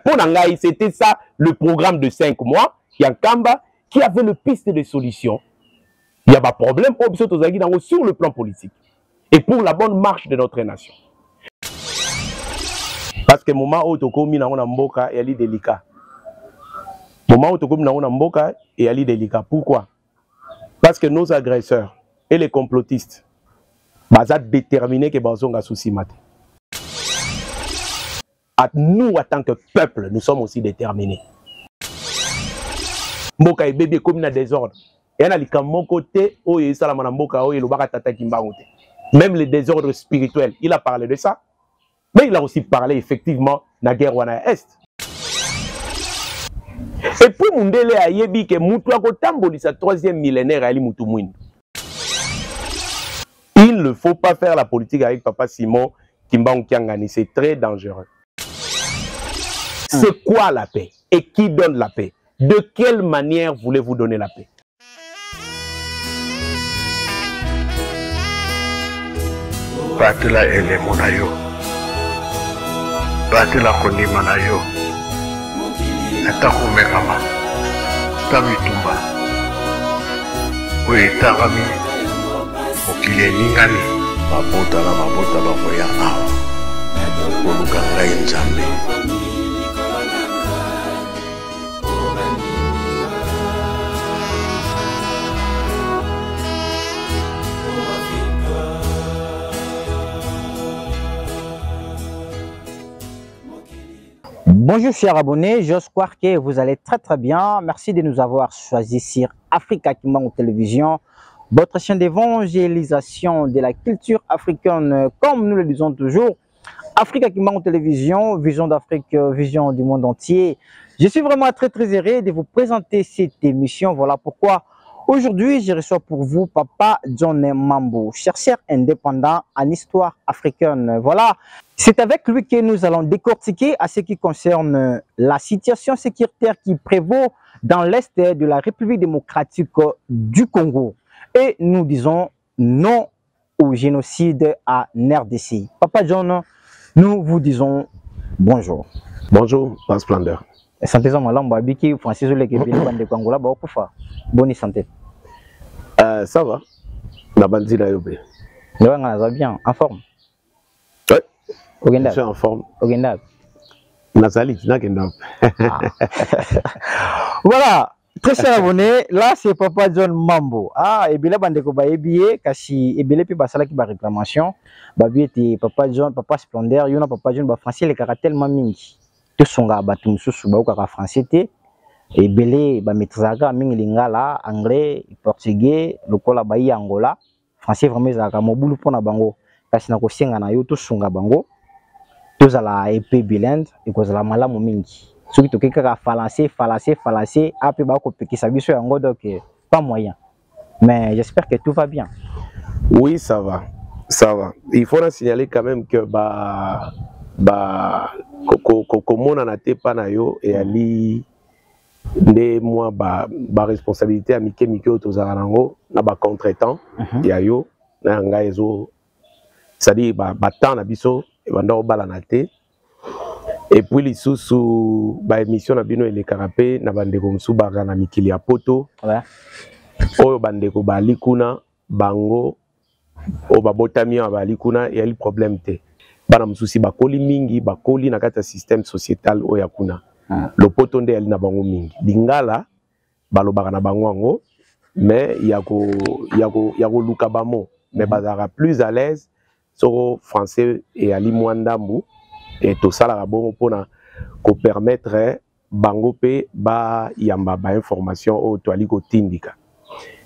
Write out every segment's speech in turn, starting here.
Pour Nangaï, c'était ça le programme de 5 mois. Il y a Kamba qui avait le piste de solution. Il y a un problème sur le plan politique et pour la bonne marche de notre nation. Parce que le moment où tu as est délicat. Le moment où tu as est délicat. Pourquoi? Parce que nos agresseurs et les complotistes sont déterminés que nous avons souci. Nous, en tant que peuple, nous sommes aussi déterminés. Mboka et bébé comme dans désordre. Et on a dit mon côté, même le désordre spirituel, il a parlé de ça. Mais il a aussi parlé effectivement de la guerre Wana Est. Et puis, Mundele a dit que Moutoua Kotamboli, sa 3e millénaire, Ali Moutoumouine. Il ne faut pas faire la politique avec Papa Simon Kimbangu Kiangani. C'est très dangereux. C'est quoi la paix? Et qui donne la paix? De quelle manière voulez-vous donner la paix? Batela ele monayo. Batela koni manayo. Atakume kama. Tamitumba. We tagami. Okile ningani. Mabota la mabota bakoya awa. Olukanga nzambe. Bonjour chers abonnés, j'espère que vous allez très bien. Merci de nous avoir choisi sur Africa Kimbangu Télévision, votre chaîne d'évangélisation de la culture africaine, comme nous le disons toujours. Africa Kimbangu Télévision, vision d'Afrique, vision du monde entier. Je suis vraiment très heureux de vous présenter cette émission. Voilà pourquoi aujourd'hui je reçois pour vous Papa John Mambo, chercheur indépendant en histoire africaine. Voilà. C'est avec lui que nous allons décortiquer à ce qui concerne la situation sécuritaire qui prévaut dans l'est de la République démocratique du Congo. Et nous disons non au génocide en RDC. Papa John, nous vous disons bonjour. Bonjour, ma splendeur. Santé-en malam babiki Francis Oleke bande Kongola ba okufa. Bonne santé. Ça va. Na bandi na yobe. Nga nga bien, en forme. Ouais. Je suis en forme. Nazali, voilà, très chers abonnés, là c'est Papa John Mambo. Ah, et bien bande ko ba ebié kasi et bien puis basala ki ba réclamation. Ba bi était Papa John, Papa Splendeur, yona Papa John ba français les caractères mingi. Tout songa batu mususu ba ka français té et belé ba maîtrisaka mingi lingala, anglais, portugais, lokola ba yi Angola, français vraiment zaka mobulu pona bango. Kasi na ko senga na yo tout songa bango. Tous à la épée bilingue et cause la malamu mingi. Ceux qui toquent qu'à fallacer, après bah qu'on peut qui s'habille sur un gros donc pas moyen. Mais j'espère que tout va bien. Oui, ça va, ça va. Il faut signaler quand même que comme on en a été pas nayo et ali des mois responsabilité à Mike Otozarango na ba contretemps ya yo na ngaezo c'est-à-dire temps na biso et puis les sous émission na bino ele carapé na bandeko musu baka na mikili ya poto oyo bandeko bali kuna bango o babotami bali kuna ya li problème te bana mususi bakoli mingi bakoli na kata système sociétal oya kuna le poto nde ali na bango mingi lingala balobaka na bango ngo mais yako luka bamo mais bazara plus à l'aise sur français et ali mwandambu et tout ça la bon pour permettre bango pe ba yamba ba information au toali ko tindika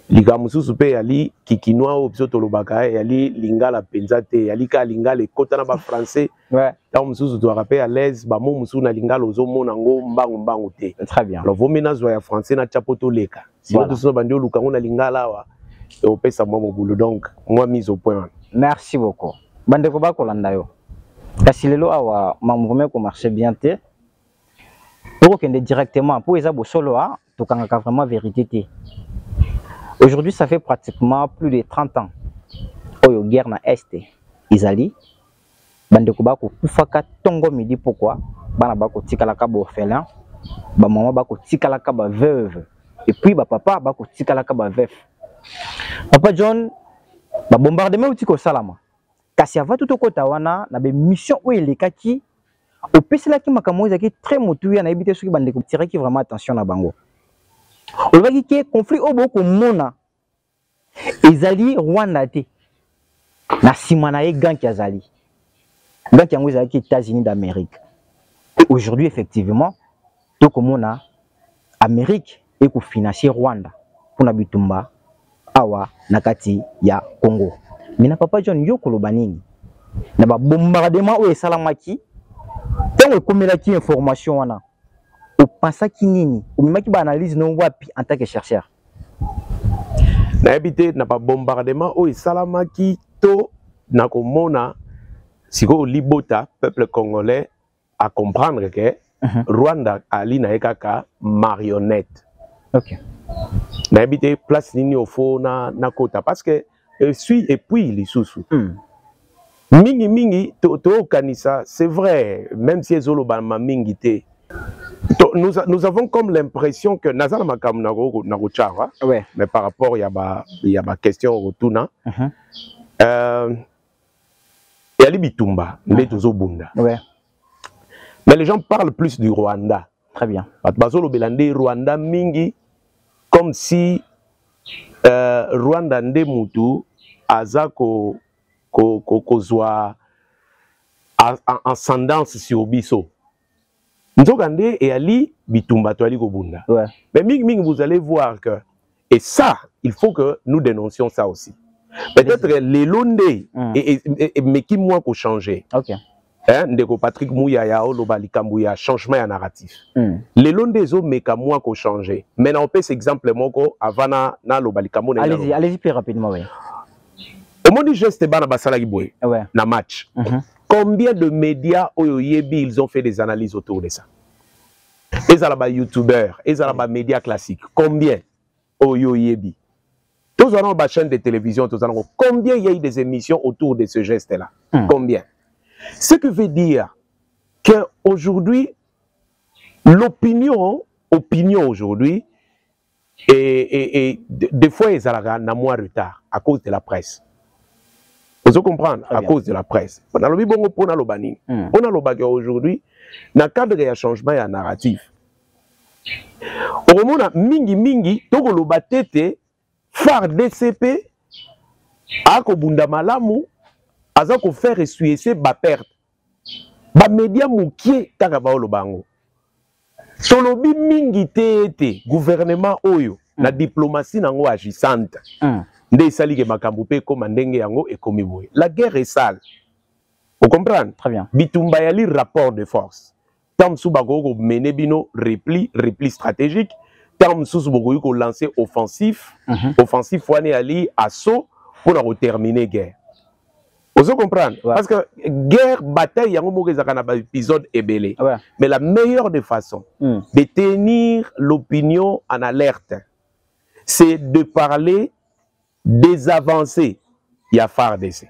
liga mususu pe yali kikinoa o biso tolobaka yali lingala penzate yali ka lingala ekota na ba français ouais tant mususu to rapper à l'aise ba mo musu na lingala ozomona ngo mbangu te très bien alors vomena zo ya français na chapoto leka sinon tout ça bandi oluka ngo na lingala wa et on paye ça moi mon boulot donc moi mise au point. Merci beaucoup. Bandeko ba kolanda yo. Kasi lelo awa mamvome ko marché bien té. Pour qu'on ait directement pour les abos solo a to kanga vraiment vérité té. Aujourd'hui ça fait pratiquement plus de 30 ans. Oyo guerre na est Izali. Bandeko ba ko kufaka tongo midi pourquoi? bana bako tikalaka ba orphelin, ba maman bako tikalaka ba veuve, et puis ba papa bako tikalaka ba veuf. Papa John, ba bombardement outi ko salama. Kasi ava tout okota wana na be mission o elekaki, opeselaki makambo ezaki très motuya na ebité soki bande ko tiraki vraiment attention na bango. Olobaki ke conflit obo ko mona ezali Rwanda te. Na sima na ye gang ki azali. Gang ki yango ezalaki États-Unis d'Amérique. Et aujourd'hui effectivement, to komona Amérique et ko financer Rwanda pour na bitumba awa nakati ya Congo. Mina Papa John yo koloba nini? Na ba bombardement o esalamaki. Tant okomelaki information wana. O pensaki nini? O mimaki ba analyse no wapi en tant que chercheur. Na habité na ba bombardement o esalamaki to na komona siko libota peuple congolais à comprendre que Rwanda ali na ekaka marionnette. OK. Na habité place nini au fond na kota parce que et puis les sous-sous. Mingi mingi to kanisa, c'est vrai, même si ezolo ba mingi te. Nous avons comme l'impression que nazala makam na rochara, ouais, mais par rapport il y a ma question retourna. Et Ali Bitumba, Bunda. Ouais. Mais les gens parlent plus du Rwanda. Très bien. Bazolo belande Rwanda mingi comme si Rwanda nde mutu azako kozwa ascendance sur biso. Nzogande et Ali Bitumba to Ali Kobunda. Ouais. Mais mingi vous allez voir que et ça il faut que nous dénoncions ça aussi. Peut-être les Londais mais qui moi qu'on changer. OK. Hein, ndeko Patrick Mouyaya o lobali kambuya changement ya narratif. Les Londais zo meka moi qu'on changer. Maintenant on peut cet exemple moko avant na lobali kambo na. Allez-y plus rapidement oui. Au monde geste bana basala kiboy. Ouais. Na match. Combien de médias oyoyebi ils ont fait des analyses autour de ça. Ils ont des youtubeurs, ils ont des médias classiques. Combien oyoyebi. Tous on a une chaîne de télévision, combien il y a eu des émissions autour de ce geste-là? Combien? Ce qui veut dire qu'aujourd'hui, l'opinion aujourd'hui, et des fois, ils ont moins de retard à cause de la presse. Vous comprenez? À cause de la presse. On a le bon pour le banning. On a le bagage aujourd'hui, dans le cadre de changement et narratif. Au moment où mingi, tout le batete, phare DCP, à Kobunda Malamu, à faire essuyer ces perte. Ba média moukié takaba lo bango. Tolobi mingi te gouvernement oyo la diplomatie nango agissante. Nde sali ke makambo pe ko mandenge yango e komi boye. La guerre est sale. Vous comprenez? Très bien. Bitumba yali rapport de force. Tam sou bago mener bino repli stratégique. Tam sou bago ko lancer offensif. Offensif wane ali assaut pour la terminer guerre. Vous comprenez? Ouais. Parce que guerre, bataille, il y a un épisode ébélé. Ouais. Mais la meilleure des façons de tenir l'opinion en alerte, c'est de parler des avancées. Il y a FARDC.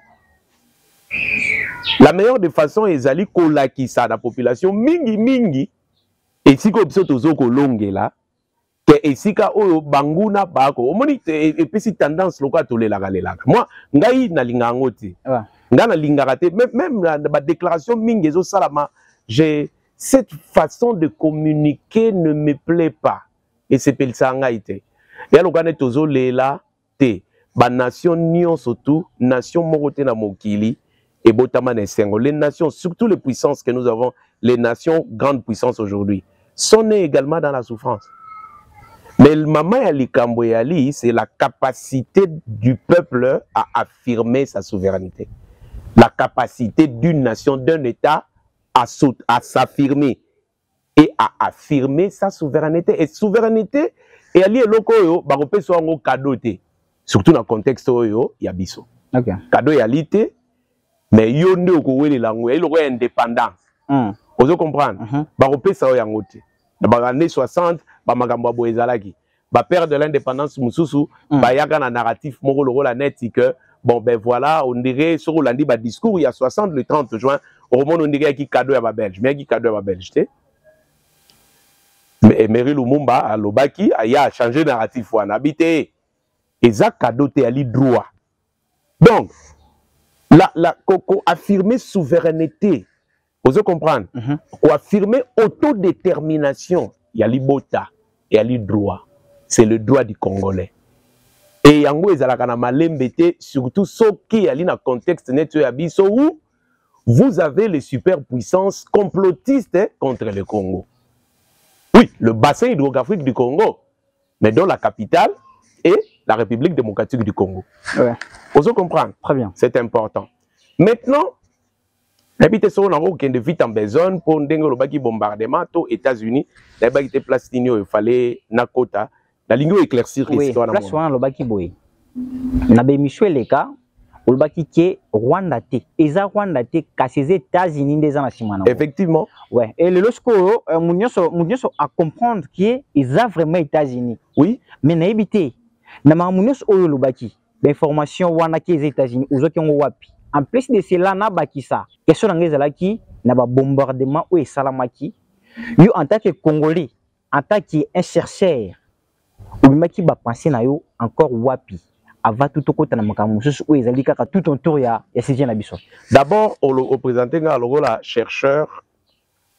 La meilleure des façons est d'aller coller ça la population mingi et si comme ça tous au longue là que et si ka o banguna bako o moni et puis si tendance loka to le la moi ngai na linga ngoti ngana linga raté même la déclaration mingi zo salama j'ai cette façon de communiquer ne me plaît pas et c'est pel ça ngaité ya lokane tozo lela te ba nation nion surtout nation moroté na mokili et botama na sengo les nations surtout les puissances que nous avons les nations grandes puissances aujourd'hui sont nées également dans la souffrance. Mais le maman Ali Kambo Yali, c'est la capacité du peuple à affirmer sa souveraineté. La capacité d'une nation, d'un État à s'affirmer et à affirmer sa souveraineté. Et souveraineté, et Ali Eloko, barope so un cadeau, surtout dans le contexte où il y a biso. Cadeau Yali, mais yonde ko wele langue, il aurait indépendance. Vous comprenez? Barope sa yangote. Dans les années 60, Bamagambo Boezalaki. Ba perdre l'indépendance Moussousou, ba yaga na narratif moko le rôle net que bon ben voilà, on dirait sur l'andi ba discours il y a 60 le 30 juin, au monde on dirait qui cadeau à Belge, mais qui cadeau à Belge, mais Emery Lumumba à Lobaki a changé narratif ou en habité et ça cadeau te ali droit. Donc la affirmer souveraineté, vous comprenez? Ou affirmer autodétermination, il y a libota et il y a droit. C'est le droit du Congolais. Et yango ezalaka malembete surtout ce qui est dans le contexte net où vous avez les superpuissances complotistes contre le Congo. Oui, le bassin hydrographique du Congo, mais dont la capitale est la République démocratique du Congo. Ouais. Vous comprenez? Très bien. C'est important. Maintenant, l'habité sur de vite en besoin pour le bombardement aux États-Unis, l'habité Plastino, il fallait Nakota. La ligne éclaircir l'histoire. Oui, place le baki boy. Na be miswe le cas, le baki qui Rwanda te. Eza Rwanda te cassé les États-Unis des anachimana. Effectivement. Ouais. Et le lorsque Mounioso à comprendre qui ils a vraiment États-Unis. Oui. Mais na habité. Na Mounioso oyo le baki. L'information Rwanda qui les États-Unis. Ozo qui ont wapi. En plus de cela na baki ça. Question d'anglaise là qui na ba bombardement ou salamaki. Yo en tant que Congolais, en tant qu'un chercheur. Qui va penser na yo encore wapi avant tout au côté na makamu ou ezali kaka tout autour ya CG na biso. D'abord au présenter la chercheur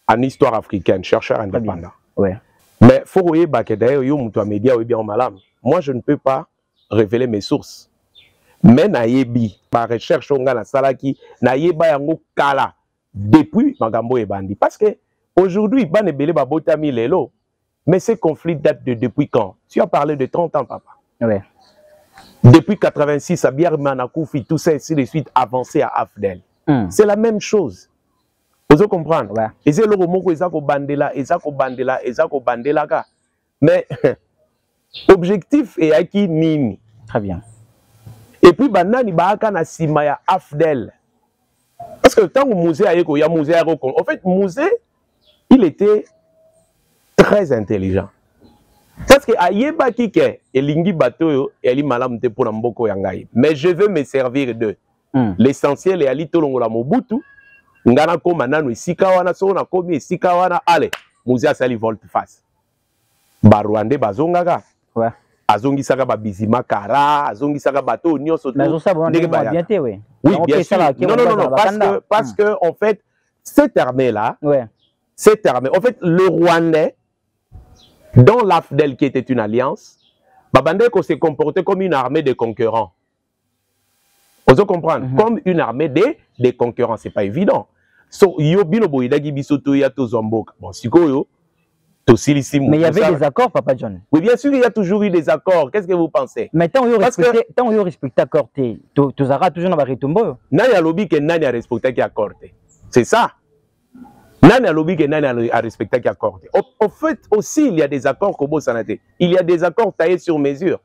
en histoire africaine, chercheur indépendant. Ouais. Mais faut voyer que d'ailleurs yo muto média ou bien malam. Moi je ne peux pas révéler mes sources. Mais na yebi par recherche nga na salaki na yeba yango kala depuis magambo e bandi parce que aujourd'hui ba ne belé ba botami lelo. Mais ces conflits datent de depuis quand? Tu as parlé de 30 ans, papa. Ouais. Depuis 86, à Biarmanakouf, tout ça, ainsi de suite, avancé à Afdel. C'est la même chose. Vous comprenez? Ouais. Et c'est le mot que Ezako Bandela, Ezako Bandela, Ezako Bandela. Mais, objectif est acquis nini. Très bien. Et puis, Banani Bahaka na Simaya Afdel. Parce que tant que musée a eu, il y a musée à Rokon. En fait, musée, il était très intelligent. Parce que Ayeba Kike, Elingi Bato, Eli Malam te pour Mboko Yangai. Mais je veux me servir d'eux. L'essentiel est Ali Tolongola Mobutu. Ngana Koma Nano Isikawana, Sona Komi Isikawana, allez, Mouzia Sali volte face. Barwande Bazongaga. Ouais. Azongi Saga Babizima Kara, Azongi Saga Bato, Nyon Soto. Mais ça, bon, bien té, oui. Oui, bien sûr. Non, parce que, en fait, cette armée-là, ouais. Cette armée, en fait, le Rwandais, dans l'AFDEL qui était une alliance, Babandeko s'est comporté comme une armée de concurrents. Vous comprenez? Comme une armée de concurrents, c'est pas évident. So, Yobino Boydagi Bisoto Yato Zombok. Bon, Sikoyo, mais il y avait des accords, Papa John. Oui, bien sûr, il y a toujours eu des accords. Qu'est-ce que vous pensez? Mais tant qu'on respecte l'accord, tu auras toujours dans la retombe. Nani a lobby que Nani a respecté l'accord. C'est ça. Nani a lobby que Nani a respecté l'accord. En fait, aussi, il y a des accords comme ça. Il y a des accords taillés sur mesure.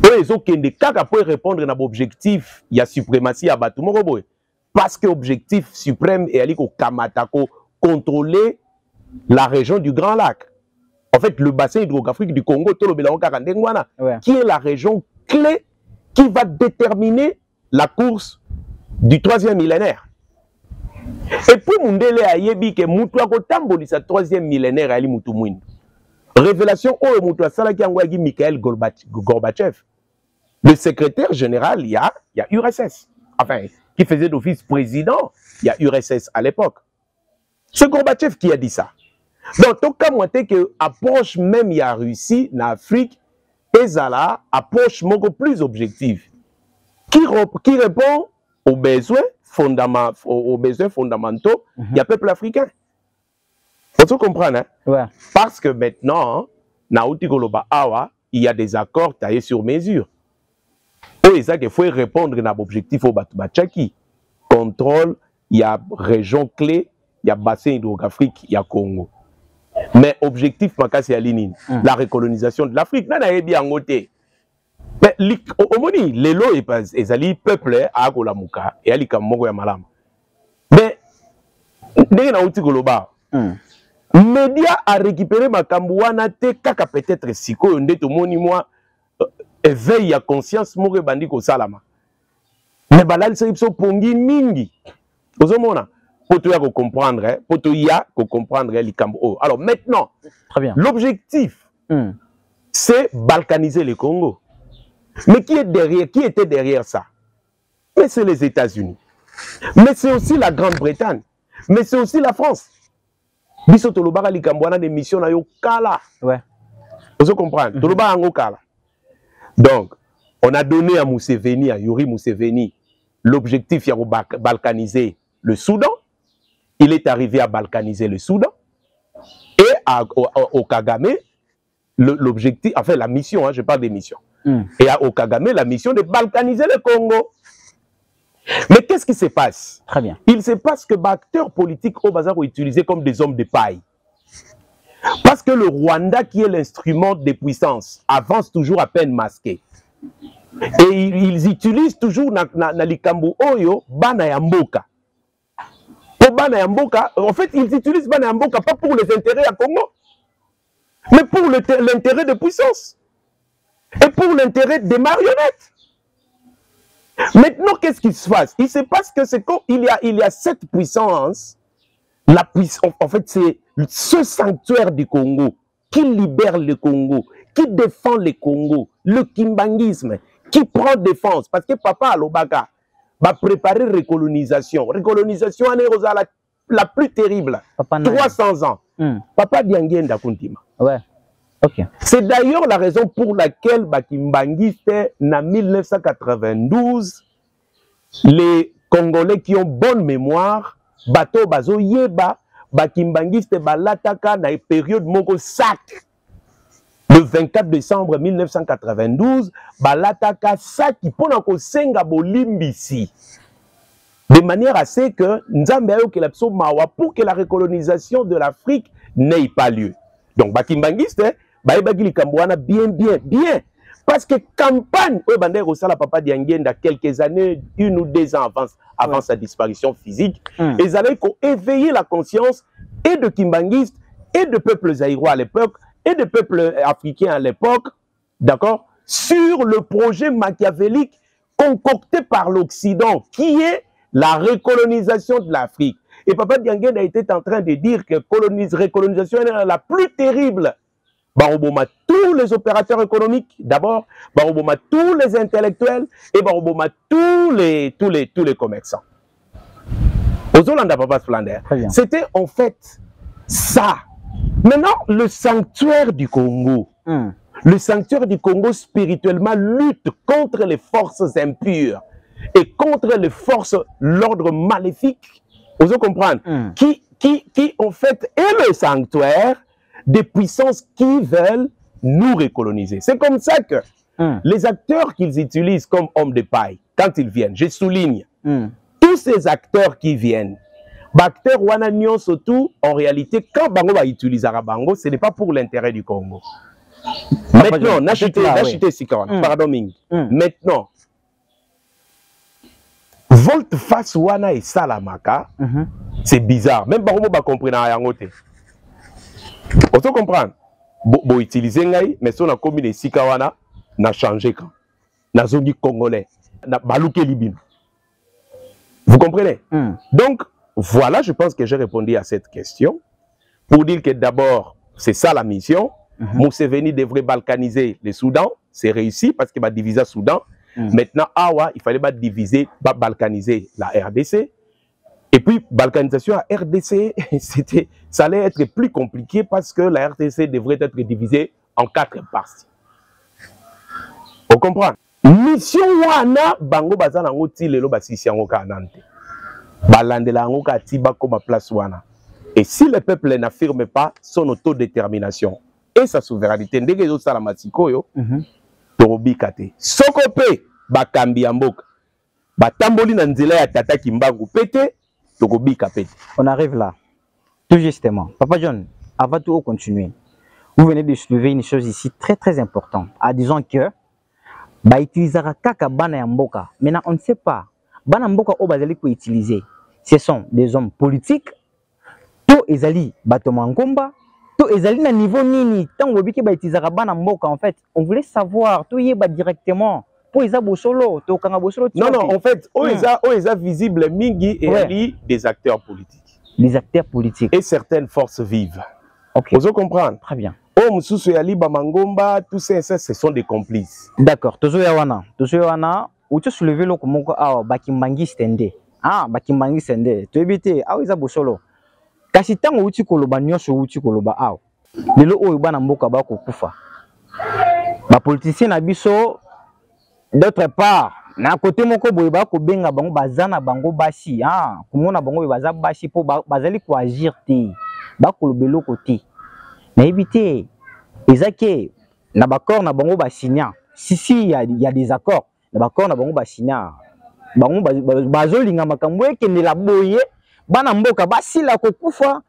Les autres qui peuvent répondre à l'objectif, il y a suprématie à Batoumou. Parce que l'objectif suprême est d'aller au Kamatako, contrôler la région du Grand Lac. En fait, le bassin hydrographique du Congo, ouais. Qui est la région clé qui va déterminer la course du 3e millénaire. Et puis, Mundele a yebi que Moutoua Kotamboli, sa 3e millénaire, Ali Moutoumouine. Révélation, oh, Moutoua Salaki Angwagi Mikhail Gorbatchev. Le secrétaire général, il y a URSS. Enfin, qui faisait d'office président, il y a URSS à l'époque. C'est Gorbatchev qui a dit ça. Donc, tout cas, moi, que approche même il y a Russie, en Afrique, et Zala, approche beaucoup plus objective. Qui répond aux besoins fondamentaux il y a peuple africain. Faut comprendre, hein? Ouais. Parce que maintenant, il y a des accords taillés sur mesure. Et ça qu'il faut répondre à l'objectif au Batoubatchaki. Contrôle, il y a région clé, il y a bassin hydrographique, il y a Congo. Mais objectif, c'est la recolonisation de l'Afrique. Mais au moins, les lots et peuple à Agolamuka et à l'Ikamogo Yamalam. Mais, média a récupéré ma Kambouana te kaka peut-être siko yonde to moni moi éveil à conscience mo bandi ko salama. Mais balal se ipso pongi mingi. Ozomona pour tout comprendre, pour tout comprendre les Cambo. Alors maintenant, l'objectif, c'est balkaniser le Congo. Mais qui était derrière ça? Mais c'est les États-Unis. Mais c'est aussi la Grande-Bretagne. Mais c'est aussi la France. Biso tolobaka li Camboana des missions na yo kala. Ouais. Vous comprenez? Tolobaka ngo kala. Donc, on a donné à Museveni, à Yoweri Museveni, l'objectif de balkaniser le Soudan. Il est arrivé à balkaniser le Soudan. Et au Kagame, l'objectif, enfin la mission, je parle des missions. Et au Kagame, la mission de balkaniser le Congo. Mais qu'est-ce qui se passe? Très bien. Il se passe que les acteurs politiques au bazar ont utilisé comme des hommes de paille. Parce que le Rwanda, qui est l'instrument de puissance, avance toujours à peine masqué. Et ils utilisent toujours na likambo oyo bana ya mboka. Pour bana ya mboka, en fait, ils utilisent bana ya mboka pas pour les intérêts à Congo, mais pour l'intérêt de puissance et pour l'intérêt des marionnettes. Maintenant, qu'est-ce qui se passe? Il se passe que c'est quand il y a cette puissance, la puissance, en fait, c'est ce sanctuaire du Congo qui libère le Congo, qui défend le Congo, le kimbangisme, qui prend défense. Parce que Papa Alobaka va préparer recolonisation. Recolonisation, la plus terrible. Papa 300 ans. Papa Diangenda Kuntima. Ouais. Okay. C'est d'ailleurs la raison pour laquelle Bakimbangi fait en 1992 les Congolais qui ont bonne mémoire, Bato Bazo Yeba, Bakimbangi fait balataka na période moko sac. Le 24 décembre 1992, balataka sac qui pona ko senga bolimbisi. De manière à ce que Nzambe ayo ke la mawa pour que la recolonisation de l'Afrique n'ait pas lieu. Donc Bakimbangi bien. Parce que campagne, Papa Diangenda, quelques années, 1 ou 2 ans avant sa disparition physique, ils allaient éveiller la conscience et de Kimbanguistes, et de peuples zaïrois à l'époque, et de peuples africains à l'époque, d'accord, sur le projet machiavélique concocté par l'Occident, qui est la recolonisation de l'Afrique. Et Papa Diangenda était en train de dire que recolonisation est la plus terrible. Baroboma tous les opérateurs économiques d'abord, Baroboma tous les intellectuels et Baroboma tous les commerçants. Aux Hollandais, Papa Flander, c'était en fait ça. Maintenant, le sanctuaire du Congo, le sanctuaire du Congo spirituellement lutte contre les forces impures et contre les forces, l'ordre maléfique, vous comprenez, qui en fait est le sanctuaire des puissances qui veulent nous recoloniser. C'est comme ça que les acteurs qu'ils utilisent comme hommes de paille, quand ils viennent, je souligne, tous ces acteurs qui viennent, acteurs Wananion surtout, en réalité, quand Bango va utiliser Bango, ce n'est pas pour l'intérêt du Congo. Maintenant, pardon, maintenant, volte-face Wana et Salamaka, c'est bizarre. Même Bango va comprendre à Yangote. On peut comprendre. Bon, utiliser ngai, mais si on a commis les Sikawana, n'a changé quand. N'a zongi congolais, n'a balouké libino. Vous comprenez? Donc, voilà, je pense que j'ai répondu à cette question. Pour dire que d'abord, c'est ça la mission. Museveni devrait balkaniser le Soudan. C'est réussi parce qu'il va diviser le Soudan. Maintenant, Awa, il fallait pas diviser, pas balkaniser la RDC. Et puis, balkanisation à RDC, ça allait être plus compliqué parce que la RDC devrait être divisée en 4 parties. On comprend? Mission wana bango bazana ngoti lelo basisi yango kanante. Balandela yango katiba comme place wana. Et si le peuple n'affirme pas son autodétermination et sa souveraineté, ndenge zo sala masikoyo, torobikate. Sokope bakambi ya mboka. Batamboli na nzela ya tata Kimbangu pete. On arrive là. Tout justement. Papa John, avant tout continuer, vous venez de soulever une chose ici très très importante. En disant que bah utilisera kaka bana ya mboka. Maintenant on ne sait pas. Bana mboka o bazali ko utiliser. Ce sont des hommes politiques. To ezali batoma ngomba. To ezali na niveau nini. Tant wobiki ba utilisera bana mboka en fait. On voulait savoir to yeba directement. Non, en fait, Oeza visible Mingi et Ali des acteurs politiques. les acteurs politiques et certaines forces vives. Ok. Vous comprenez? Très bien. Oh, Moussoussou Yali Bamangomba, tous ces, ce sont des complices. D'accord. Tozo Yawana. Où tu souleves le komoko awa bakimbangi stende. Ah, bakimbangi stende. Tu éviter. Ah, ils a bosolo. Kasi tango uti koloba nyonso uti koloba awa. Lelo oyo bana mboka ba ko kufa. Ba politicien na biso d'autre part na côté moko boye ba ko benga bango bazana bango basi. Ah, komona bango baza basi po bazali ko agir te. Ba kolobelo côté. Na éviter. Ezake na bakor na bango ba signa. Si il y a des accords. Na bakor na bango ba signa. Bango bazolinga makambo ekende la boye bana mboka basila ko kufa.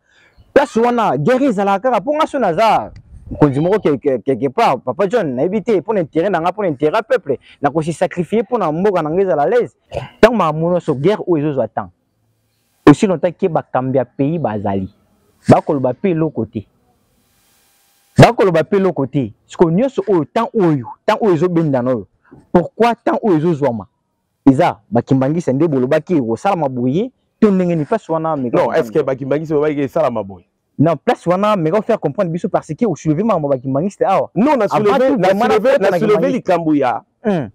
Place wana guerre ezalaka kaka po ngaso naza konzimoko quelque part papa John na éviter pour l'intérêt na nga pour l'intérêt peuple na ko se sacrifier pour na mboka na ngeza la l'aise tant ma mono so guerre o ezo attend aussi longtemps que ba kambia pays bazali ba koloba pe l'autre côté bakoloba pe l'autre côté ce que nyonso oyo tant oyo ezo benda no pourquoi tant oyo ezo zwama eza bakimbangi sende boloba ki o sala maboye to ndenge ni place wana mais non est-ce que bakimbangi se ba ki sala maboye non place wana mais faire comprendre biso parce que au soulever ma bakimbangi c'était awa non na soulever likambu ya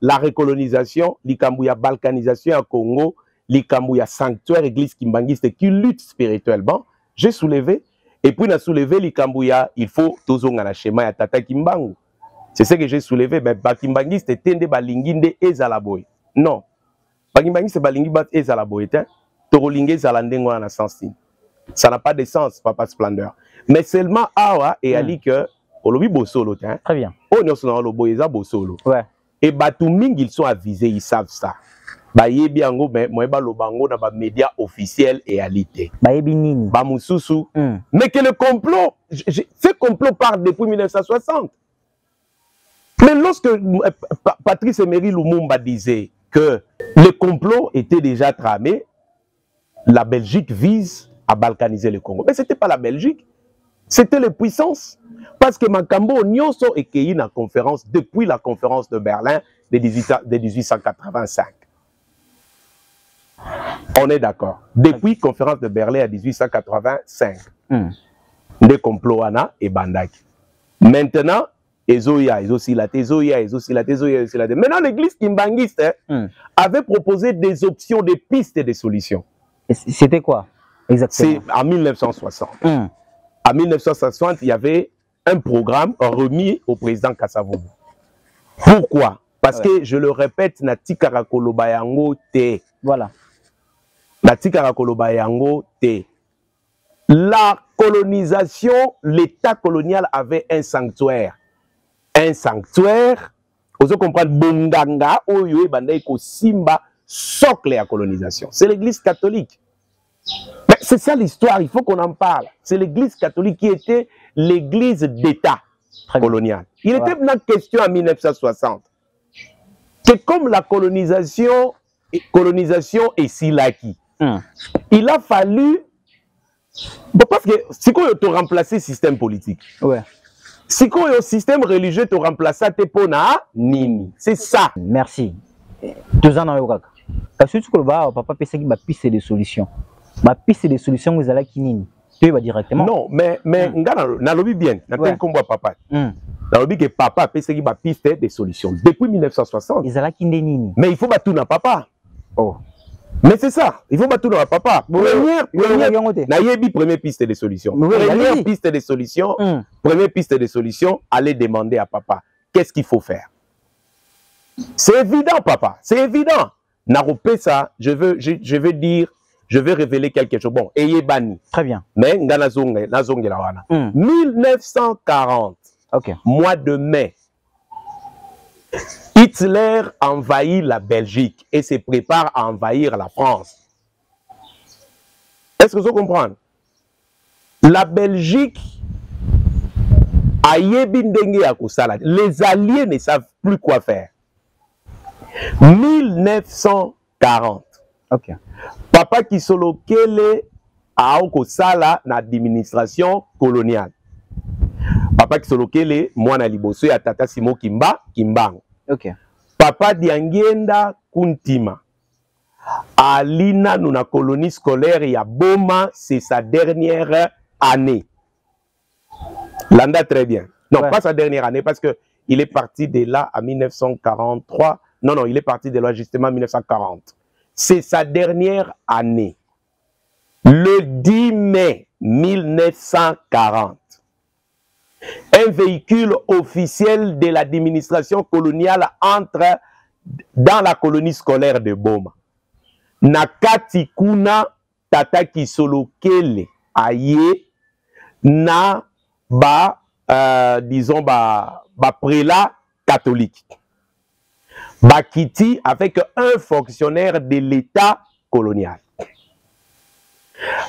la recolonisation likambu ya balkanisation ya Congo likambu ya sanctuaire église kimbangiste qui lutte spirituellement j'ai soulevé. Et puis, on a soulevé les Kambouya, il faut toujours un schéma à Tata Kimbangu. C'est ce que j'ai soulevé, mais Bakimbangi, c'était Tende Balinginde et Zalaboy. Non. Bakimbangi, c'est Balingi Bat et Zalaboy. Torolingue Zalandengo en sens. Ça n'a pas de sens, Papa Splendeur. Mais seulement Awa et Ali que, on l'a vu Bossolo. Très bien. On est sur le Boyeza Bossolo. Ouais. Et Batouming, ils sont avisés, ils savent ça. Bayebi ango mais moi ba lobango na ba médias officiels et alité. Bayebi nini. Ba Moussoussou. Mais que le complot, ce complot part depuis 1960. Mais lorsque Patrice Emery Lumumba disait que le complot était déjà tramé, la Belgique vise à balkaniser le Congo. Mais ce n'était pas la Belgique, c'était les puissances. Parce que Makambo Nyonso est cueilli dans la conférence depuis la conférence de Berlin de 1885. On est d'accord. Depuis la conférence de Berlin à 1885, des complots et Bandaki. Maintenant, Ezoya, Maintenant, l'église kimbangiste avait proposé des options, des pistes de solutions. C'était quoi exactement? C'est en 1960. En 1960, il y avait un programme remis au président Kasavubu. Pourquoi? Parce que, je le répète, Nati Karakoloba yango te. Voilà. Nati Karakoloba yango te. La colonisation, l'État colonial avait un sanctuaire. Un sanctuaire, vous comprenez, Bonganga, Oyo, Bandaiko, Simba, socle à colonisation. C'est l'église catholique. C'est ça l'histoire, il faut qu'on en parle. C'est l'église catholique qui était l'église d'État colonial. Il était une question en 1960. C'est comme la colonisation est silaki. Il a fallu, parce que si on te remplacer le système politique, si on le système religieux te remplacer pona nini, c'est ça. Merci. Deux ans dans parce que tu vois, papa peut dire que piste de solution. Ma piste de solution vous allez kinini. Tu vas directement. Non, mais na lobby bien, na ten combo papa. Na lobby que papa peut dire que piste de solution depuis 1960. Ils allaient kinini. Mais il faut battre na papa. Oh. Mais c'est ça, il faut battre na papa. Première piste de solution. Première piste de solution. Première piste de solution, allez demander à papa qu'est-ce qu'il faut faire. C'est évident papa, c'est évident. Naropé ça, je veux dire, je vais révéler quelque chose. Bon, ayez banni. Très bien. Mais ngana zonge la wana. 1940. OK. Mois de mai. Hitler envahit la Belgique et se prépare à envahir la France. Est-ce que vous comprenez? La Belgique a yebindenge à Kosala. Les Alliés ne savent plus quoi faire. 1940. OK. Papa Kisolo Kele a Kosala na administration coloniale. Papa Kisolo Kele, moi na liboso ya tata Simo Kimbang. OK. Papa Diangienda Kuntima Alina nous na colonie scolaire ya Boma, c'est sa dernière année. Landa très bien. Non, pas sa dernière année parce que il est parti de là à 1943. Non, il est parti de là justement en 1940. C'est sa dernière année. Le 10 mai 1940, un véhicule officiel de l'administration coloniale entre dans la colonie scolaire de Boma. Nakati kuna tata Kisolo Kele aye na disons prélat catholique. Bakiti avec un fonctionnaire de l'État colonial.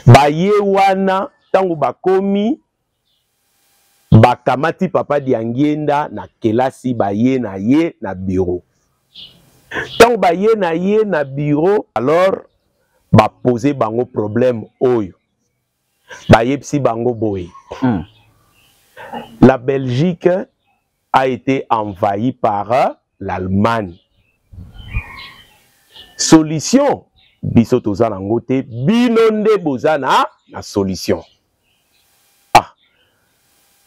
Baye wana tangu bakomi bakamati papa diangenda na kelasi baye na ye na bureau. Tangu baye na ye na bureau, alors ba poser bango problème oyo. Baye psi bango boye. La Belgique a été envahie par l'Allemagne. Solution, biso tozana ngote, binonde bozana na solution. Ah,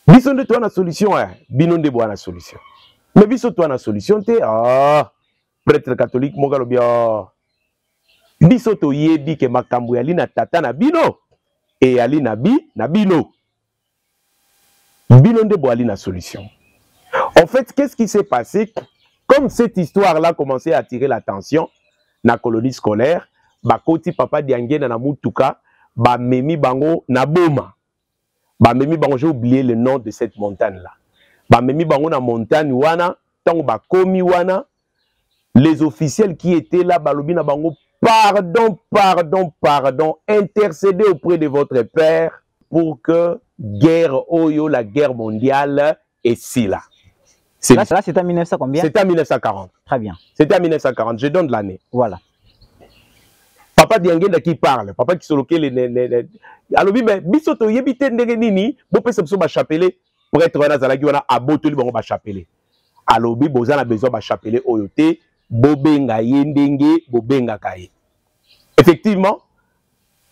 bisonde toi na solution, binonde boa na solution. Mais biso toi na solution te, prêtre catholique mogalo bia. Biso to yebi ke makambo yali na tata na bino, et yali na bino. Binonde boali na solution. En fait, qu'est-ce qui s'est passé? Comme cette histoire-là commençait à attirer l'attention, na colonie scolaire, bakoti papa diangena na mutuka, ba memi bango na Boma. Ba memi bango, j'ai oublié le nom de cette montagne-là. Ba memi bango na montagne wana, tango ba komi wana, les officiels qui étaient là, balobi na bango, pardon, intercédez auprès de votre père pour que la guerre mondiale est si là. Là, c'était en 1900 combien? C'était en 1940. Très bien. C'était en 1940. Je donne l'année. Voilà. Papa Diangenda qui parle. Papa qui se loquait les... Alors, mais bisoto yebite ndenge nini, bo pesa biso ba chapelet prêtre wana zalaki wana abotoli bango ba chapelet. Alors, boza na besoin ba chapelet oyote, bobenga yendenge, bobenga kaye. Effectivement,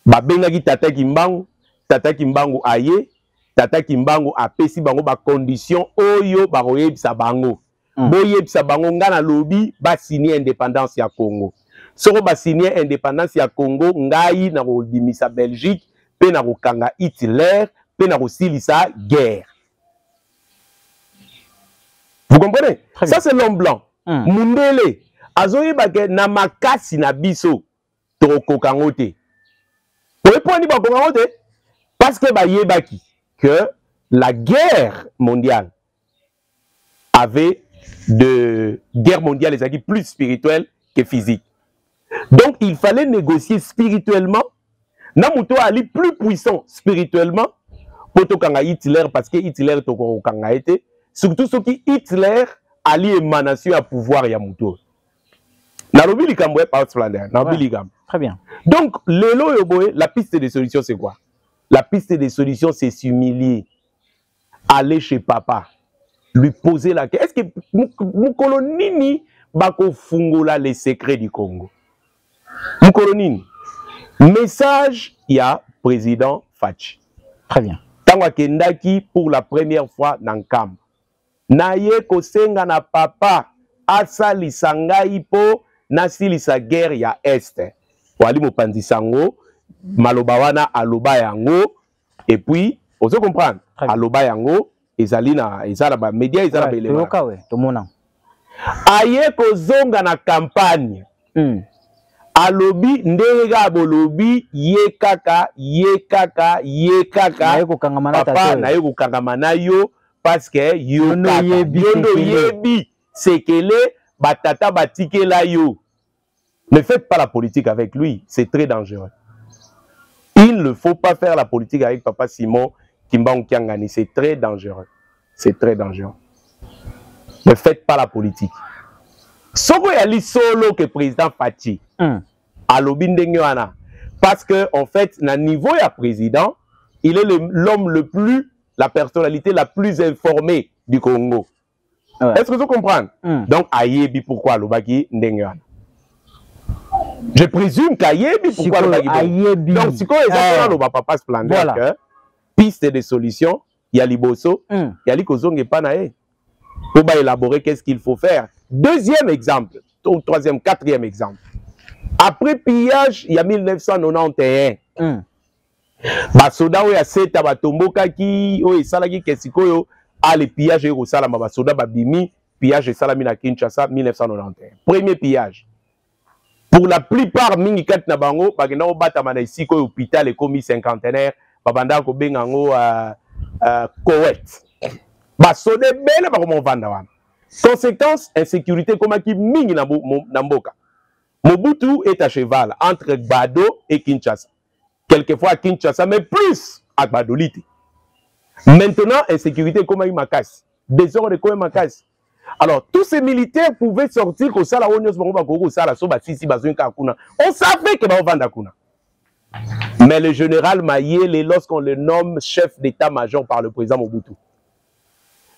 ba benga ki tata Kimbangu aye, tata Kimbangu apesi bango ba condition oyo ba royebisa bango. Boyebisa bango ngana lobi ba signer indépendance ya Congo. Soko ba signer indépendance ya Congo, ngai na kodimisa Belgique, pe na kokanga Hitler, pe na kosilisa guerre. Vous comprenez? Ça c'est l'homme blanc. Mundele azoyeba ke na makasi na biso to kokangote. Pour répondre ba kokangote parce que ba yebaki que la guerre mondiale avait de guerre mondiale les acquis plus spirituelle que physique. Donc il fallait négocier spirituellement. Namuto ali plus puissant spirituellement pour tokanga Hitler parce que Hitler toko kanga été surtout ce qui Hitler ali émanation à pouvoir ya muto. Nalobi likambo pa Flandre, nalobi likambo. Très bien. Donc lelo yoboé, la piste de solution c'est quoi? La piste de solution c'est s'humilier. Aller chez papa, lui poser la question. Est-ce que Mukolo Nini bako fungola les secrets du Congo? Mukolo Nini. Message, il y a président Fachi. Très bien. Tango Kendaki pour la première fois dans Kam. Naye kosenga na papa asali sangai po nasilisa guerre ya Est. Wali mopanzi sango malobawana aloba yango et puis on se comprend aloba yango ezalina ezala ba media ezala ba elema. Tomona. Aye kozonga na campagne. Alobi ndega bolobi ye kaka papa na ye kokangamana yo parce que yo yebi sekele batata batikela yo. Ne faites pas la politique avec lui, c'est très dangereux. Il ne faut pas faire la politique avec papa Simon Kimbangu Kiangani, c'est très dangereux. C'est très dangereux. Ne faites pas la politique. Soko yali solo que président Fachi. Parce que en fait, na niveau ya président, il est l'homme le plus, la personnalité la plus informée du Congo. Est-ce que vous comprenez? Donc ayebi pourquoi alobaki ndenge wana. Je présume qu'Ayebi, pourquoi le donc, si on va pas splendeur, piste de solution, il y a Liboso, il y a Likozong et Panae. Pour élaborer qu'est-ce qu'il faut faire. Deuxième exemple, ou troisième, quatrième exemple. Après pillage, il y a 1991. Basoda, il y a 7 Batomboka qui, oui, Salagi Kesikoyo, a le pillage et au Salama Basoda Babimi, pillage et Salami na Kinshasa, 1991. Premier pillage. Pour la plupart, Mingikat Nabango, Bageno Batamana ici, hôpital et commis cinquantenaire, Babanda Kobengango Koweït. Basode belle, Bakomo Vandawan. Conséquence, insécurité comme qui Mingi Namboka. Mobutu est à cheval entre Gbado et Kinshasa. Quelquefois à Kinshasa, mais plus à Gbadolite. Maintenant, insécurité comme il Makas. Désordre comme Makas. Alors, tous ces militaires pouvaient sortir au Sala Onios Bangoko Sala Soba Sisi Bazun Kakuna. On savait que Bao Vandakuna. Mais le général Mayele, lorsqu'on le nomme chef d'état-major par le président Mobutu,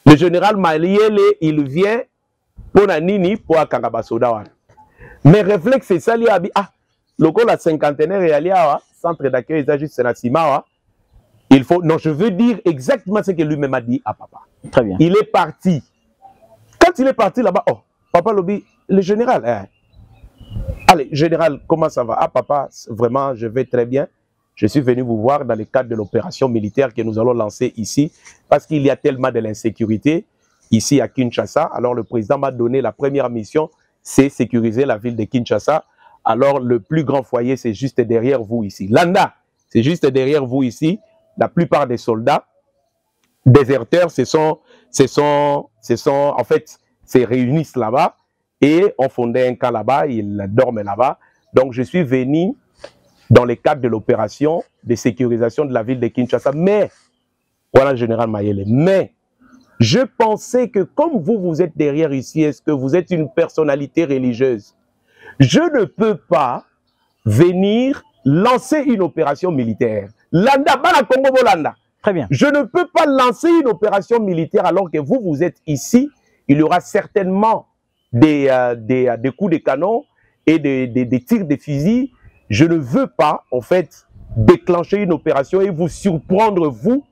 le général Mayele, il vient pour Nini pour Akangabasoda. Mais réflexe, c'est ça, le coup la cinquantenaire est allé à centre d'accueil, c'est juste Sénasima. Il faut, non, je veux dire exactement ce que lui-même a dit à papa. Très bien. Il est parti. Quand il est parti là-bas, oh, papa Lobby, le général, allez, général, comment ça va? Ah, papa, vraiment, je vais très bien. Je suis venu vous voir dans le cadre de l'opération militaire que nous allons lancer ici, parce qu'il y a tellement de l'insécurité ici à Kinshasa. Alors, le président m'a donné la première mission, c'est sécuriser la ville de Kinshasa. Alors, le plus grand foyer, c'est juste derrière vous ici. Landa, c'est juste derrière vous ici. La plupart des soldats déserteurs en fait, se réunissent là-bas et ont fondé un camp là-bas, ils dorment là-bas. Donc, je suis venu dans le cadre de l'opération de sécurisation de la ville de Kinshasa. Mais, voilà le général Mayele, mais je pensais que comme vous êtes derrière ici, est-ce que vous êtes une personnalité religieuse? Je ne peux pas venir lancer une opération militaire. Landa, Bala Congo Bolanda. Très bien. Je ne peux pas lancer une opération militaire alors que vous êtes ici. Il y aura certainement des coups de canon et des tirs de fusil. Je ne veux pas, en fait, déclencher une opération et vous surprendre, vous,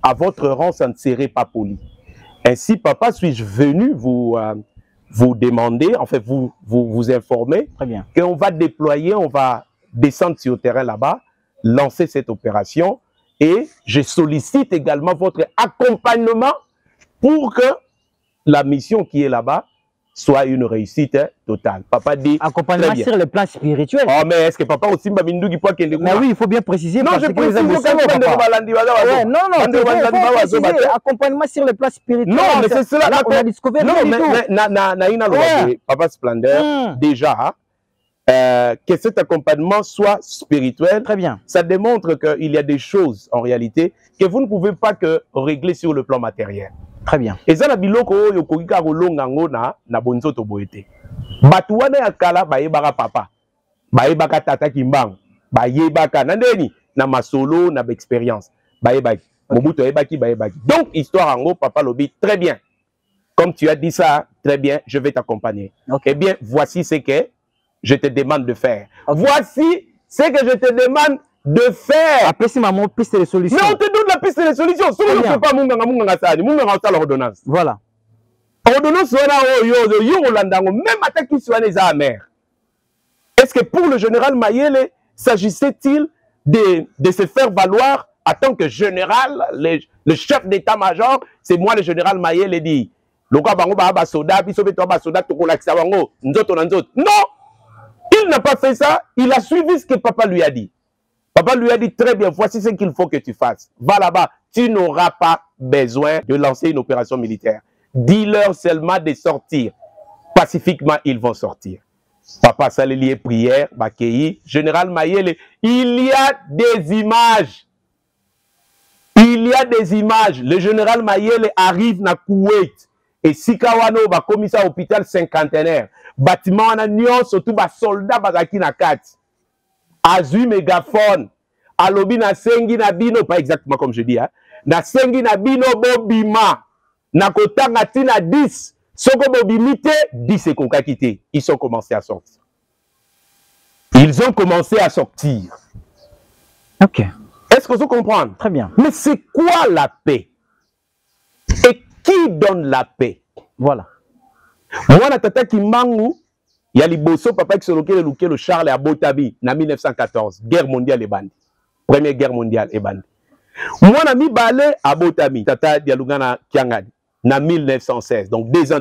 à votre rang, ça ne serait pas poli. Ainsi, papa, suis-je venu vous demander, en fait, vous informer qu'on va déployer, on va descendre sur le terrain là-bas, lancer cette opération. Et je sollicite également votre accompagnement pour que la mission qui est là-bas soit une réussite totale. Papa dit... Accompagnement sur le plan spirituel. Oh, mais est-ce que papa aussi m'a mis une fois qu'il est... Mais oui, il faut bien préciser. Non, je précise accompagnement sur le plan spirituel. Non, mais c'est cela. On a découvert. Non, mais Papa Splendeur, déjà... que cet accompagnement soit spirituel, très bien. Ça démontre qu'il y a des choses en réalité que vous ne pouvez pas que régler sur le plan matériel. Très bien. Et ça, la biloko yo kokika rolongango na bonzoto boete. Batuwana ya kala baebaka papa, baebaka tata kimbango, baebaka nandeni na masolo na expérience, baebaki. Mobutu baebaki baebaki. Donc histoire ango papa lobi très bien. Comme tu as dit ça, très bien, je vais t'accompagner. Eh bien, voici ce que je te demande de faire. Voici ce que je te demande de faire. Après, c'est ma piste de solution. Mais on te donne la piste de solution. Si on ne fait pas l'ordonnance. Voilà. Ordonnance, même attaque qui soit les amers. Est-ce que pour le général Mayele, s'agissait-il de se faire valoir en tant que général, le chef d'état-major, c'est moi le général Mayele dit. Non! Il n'a pas fait ça, il a suivi ce que papa lui a dit. Papa lui a dit très bien, voici ce qu'il faut que tu fasses. Va là-bas, tu n'auras pas besoin de lancer une opération militaire. Dis-leur seulement de sortir. Pacifiquement, ils vont sortir. Papa Salelier prière, Bakeyi, général Mayele, il y a des images. Il y a des images. Le général Mayele arrive na Kuwait. Et Sikawano va commissaire hôpital cinquantenaire. Bâtiment en union, surtout bas soldats bazaki na kati. Azui mégaphone. Alobi na sengi na bino, pas exactement comme je dis, hein. Na sengi na bino bobima. Na kotanga tina 10. Soko bobimite, 10 et kokakite. Ils sont commencés à sortir. Ils ont commencé à sortir. Ok. Est-ce que vous comprenez? Très bien. Mais c'est quoi la paix? Et qui donne la paix? Voilà. Moi, Tata Kimbangu, il y a Liboso, papa qui se le Charles à Botabi, en 1914, guerre mondiale et bandi. Première guerre mondiale et bandi. Moi, Nami Balé à Botabi, Tata Dialugana Kiangadi, en 1916, donc 2 ans.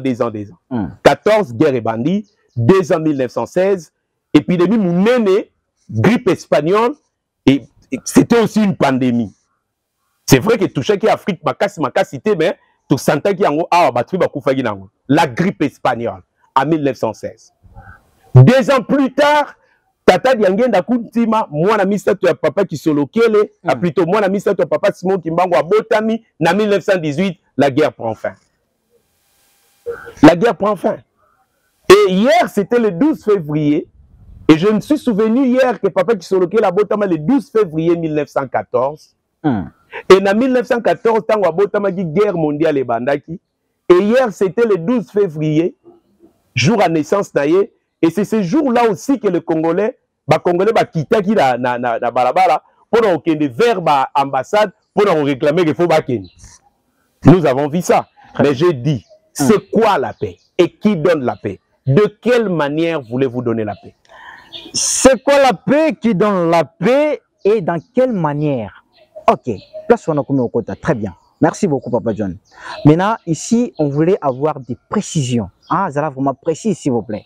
14, guerre et bandi, 2 ans 1916, épidémie Mounene, grippe espagnole, et c'était aussi une pandémie. C'est vrai que tout chaque Afrique, ma cité, mais tout santé qui en la grippe espagnole en 1916. 2 ans plus tard, Tata Diangenda Kuntima, moi na mista to papa qui solo kele, plutôt moi na mista to papa Simon Kimbangu à Botami, en 1918, la guerre prend fin. La guerre prend fin. Et hier, c'était le 12 février, et je me suis souvenu hier que papa qui solo kele à Botami le 12 février 1914. Et en 1914, tant que Botama dit guerre mondiale et bandaki. Et hier, c'était le 12 février, jour à naissance naïe. Et c'est ce jour-là aussi que les Congolais quittent na balabala pour qu'ils vers l'ambassade pour réclamer qu'il faut bakeni. Nous avons vu ça. Mais j'ai dit, c'est quoi la paix? Et qui donne la paix? De quelle manière voulez-vous donner la paix? C'est quoi la paix? Qui donne la paix? Et dans quelle manière? Ok, place on a commis au quota. Très bien. Merci beaucoup, Papa John. Maintenant, ici, on voulait avoir des précisions. Ah, ça va vraiment précis, s'il vous plaît.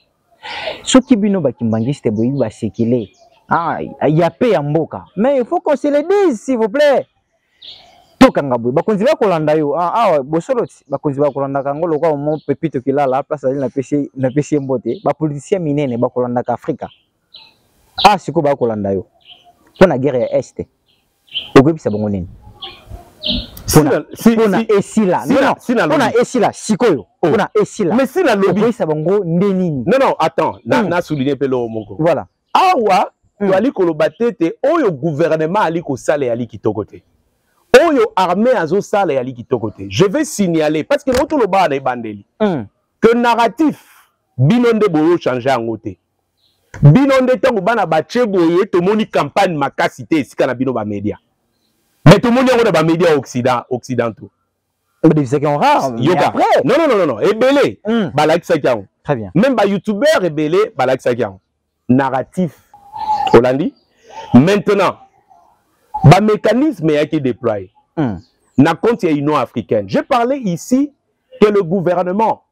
Ce qui bino bakimbangi, c'était boyi basekele. Ah, il y a paix en boka. Mais il faut qu'on se le dise, s'il vous plaît. Tokangabou, bakonzi ba kolanda yo. Ah, bosolo, bakonzi ba kolanda kangolo kwa mon pepito kila la place na pesi mbote. Ba politicien minene ba kolanda ka Afrika. Ah, siko ba kolanda yo. Pona guerre est. Ogobisa bongo nini? Pona esila. Non, pona esila sikoyo. Pona esila. Mais si la lobby. Ogobisa bongo ndenini. Non, attends, na souligner pelo moko. Voilà. Awa, tu ali kolobatete oyo gouvernement ali ko sale ali kitokote. Oyo armée azo sale ali kitokote. Je vais signaler parce que l'autre le ba na bandeli. Que narratif binonde boyo changer en côté. Binonde tango bana bache boye to moni campagne makasité esika na bino ba média. Mais tout le monde est dans les médias occidentaux. C'est qu'on rare. Non. Ebele, balak sakian. Très bien. Même les youtubeurs ebele, balak sakian. Narratif. Hollandi. Maintenant, le mécanisme est qui est déployé. Na compte Union africaine. J'ai parlé ici que le gouvernement,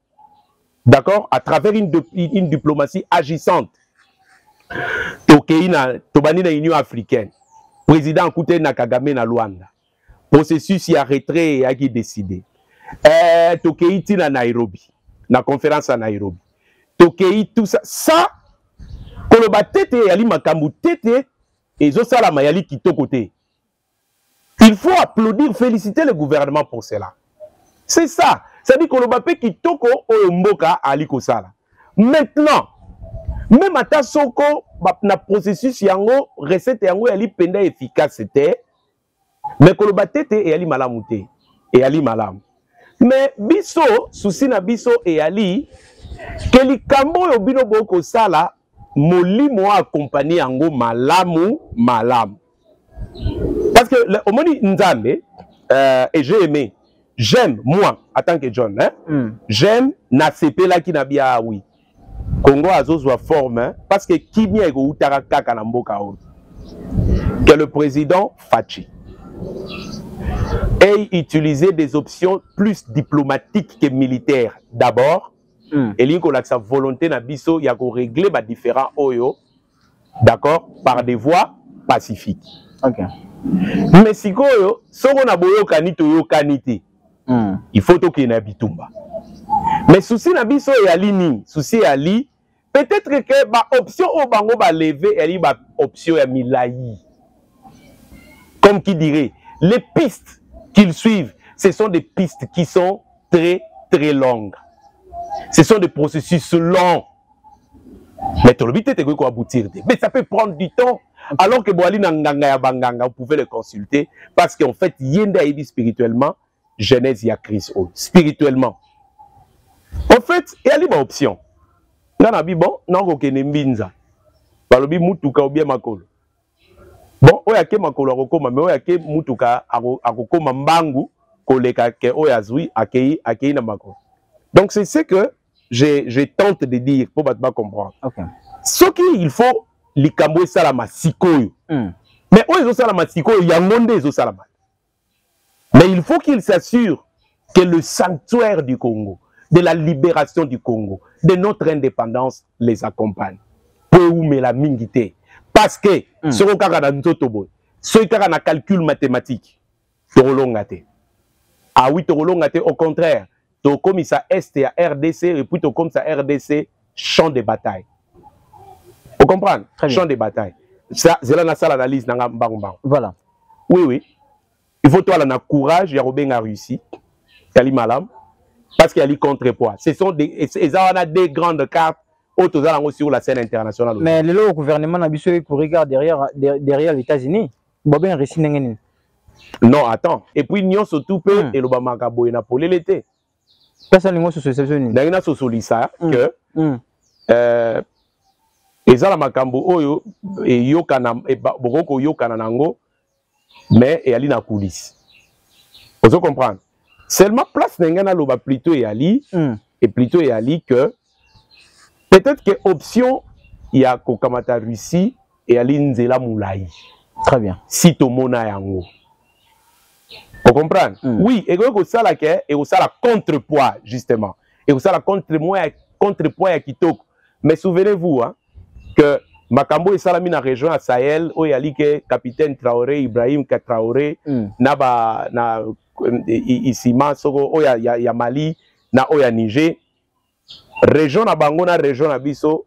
d'accord, à travers une diplomatie agissante, Tobani na Union africaine. Président Kouté na Kagame na Luanda. Processus y a retrait et a qui décidé. Tokeiti na Nairobi. Na conférence à Nairobi. Tokeiti tout ça. Ça, Koloba tete yali makambu tete et zo sala mayali kito côté. Il faut applaudir, féliciter le gouvernement pour cela. C'est ça. Ça dit Koloba pe kitoko o mboka ali kosala. Maintenant, même à soko na processus yango recette yango yali penda efficacité mais koloba tete e yali malamute e yali malam mais biso souci na biso e yali ke likambo yo bino boko sala molimo accompagner yango malamu parce que au moni nzambe et j'ai aimé j'aime moi en tant que John j'aime na sepela ki na bia oui Congo a zozwa forme parce que Kimia ego utara kaka na mboka o. Que le président Fachi ait utilisé des options plus diplomatiques que militaires. D'abord, et l'inko la sa volonté na biso ya ko régler ba différents oyo, d'accord, par des voies pacifiques. OK. Mais sikoyo soko na boyo kanito yo kanité. Il faut to na bitumba. Mais souci na biso ya lini, souci ya li peut-être que ba option au bango ba lever et ba option ya milayi. Comme qui dirait, les pistes qu'ils suivent, ce sont des pistes qui sont très longues. Ce sont des processus longs. Mais tout le but est quoi aboutir. Mais ça peut prendre du temps. Alors que Boali Nanganga ya Banganga, vous pouvez le consulter parce qu'en fait, yenda dit spirituellement, Genèse ya Christ spirituellement. En fait, il y a une option. Bon, non, mbinza. balobi mutuka ou bien makolo. Bon, oya ke makolo akokoma, mais oya ke mutuka akokoma mbangu koleka ke oya zui akei na makolo. Donc c'est ce que je tente de dire pour pas comprendre. Okay. Ce qu'il faut likambo salama sikoyo. Mais oyo salama sikoyo yangonde zo salama. Mais il faut qu'il s'assure que le sanctuaire du Congo, de la libération du Congo, de notre indépendance les accompagne. Pour la mingité. Parce que, ce qu'on a dans ce qu'on a calcul mathématique, torolongate. Ah oui, torolongate, au contraire, to comme ça Est à RDC, et puis to comme ça RDC, champ de bataille. Vous comprenez? Champ de bataille. Ça, c'est là la analyse. Voilà. Oui, oui. Il faut toi là, courage, il y a Robin a réussi. Il y a malam. Parce qu'il y a les contrepoids. Ce sont des grandes cartes sur la scène internationale. Mais le gouvernement n'a pas pour regarder derrière les États-Unis. Non, attends. Et puis, nous surtout peu et l'Obama Gabo et Napolé l'été. Personne ne se souvient. Dans une solisa que ezala makambo oyo et yokana et boko yokana nango mais et ali na coulisse. Vous comprenez? Seulement place n'engana loba plutôt et ali que peut-être que option il y a kokamata Russie et ali nzela moulai. Très bien. Si to mona yango. Vous comprenez? Oui, et que ça la que et ça la contrepoids justement. Et ça la contrepoids ya kitoko. Mais souvenez-vous hein que Makambo et Salami na région à Sahel où il y a que capitaine Traoré Ibrahim Traoré na ici Masoko où il y a Mali na où il y a Niger région na bango na région na biso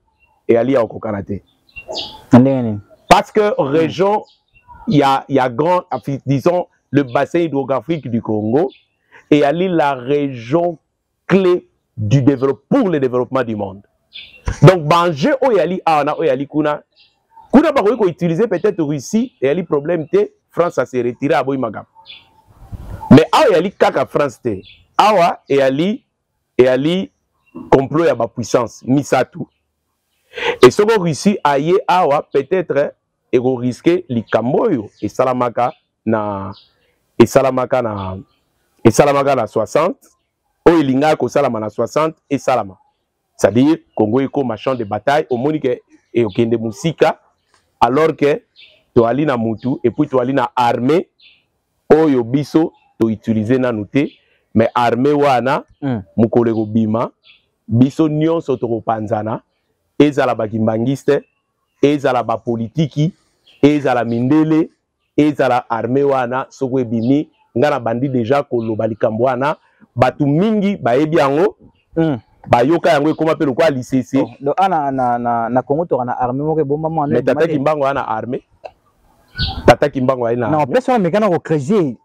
et ali au Kokanate parce que région il y a grand disons le bassin hydrographique du Congo et ali la région clé du développement pour le développement du monde. Donc, Bangé Oyali Ana Oyali Kuna va utiliser peut-être Russie et Ali problème te France a se retiré à Boimagam. Mais Oyali Kaka France te Awa et Ali complot à ma puissance Misatu. Et ce que Russie aille Awa peut-être et risquer li Kamboyo et Salamaka na 60 Oilinga ko Salama na 60 et Salama. C'est-à-dire, Congo est comme un champ de bataille, au Monique et au Kende Musika, alors que tu as na Moutu et puis tu as na armée, Oyo Biso, tu utilises na noté, mais armée wana, Mukolego Bima, Biso Nyon Sotoro Panzana, Ezala Bakimbangiste, Ezala Bapolitiki, Ezala Mindele, Ezala armée wana, Sokwe Bimi, Ngana Bandi déjà Kolo Balikambwana, Batu Mingi, Baebiango, Bayoka yango comment peut le quoi l'ICC donc na Congo to na armée mo ke bomba mo mais tata Kimbango na armée tata Kimbango na non personne mais kana ko creuser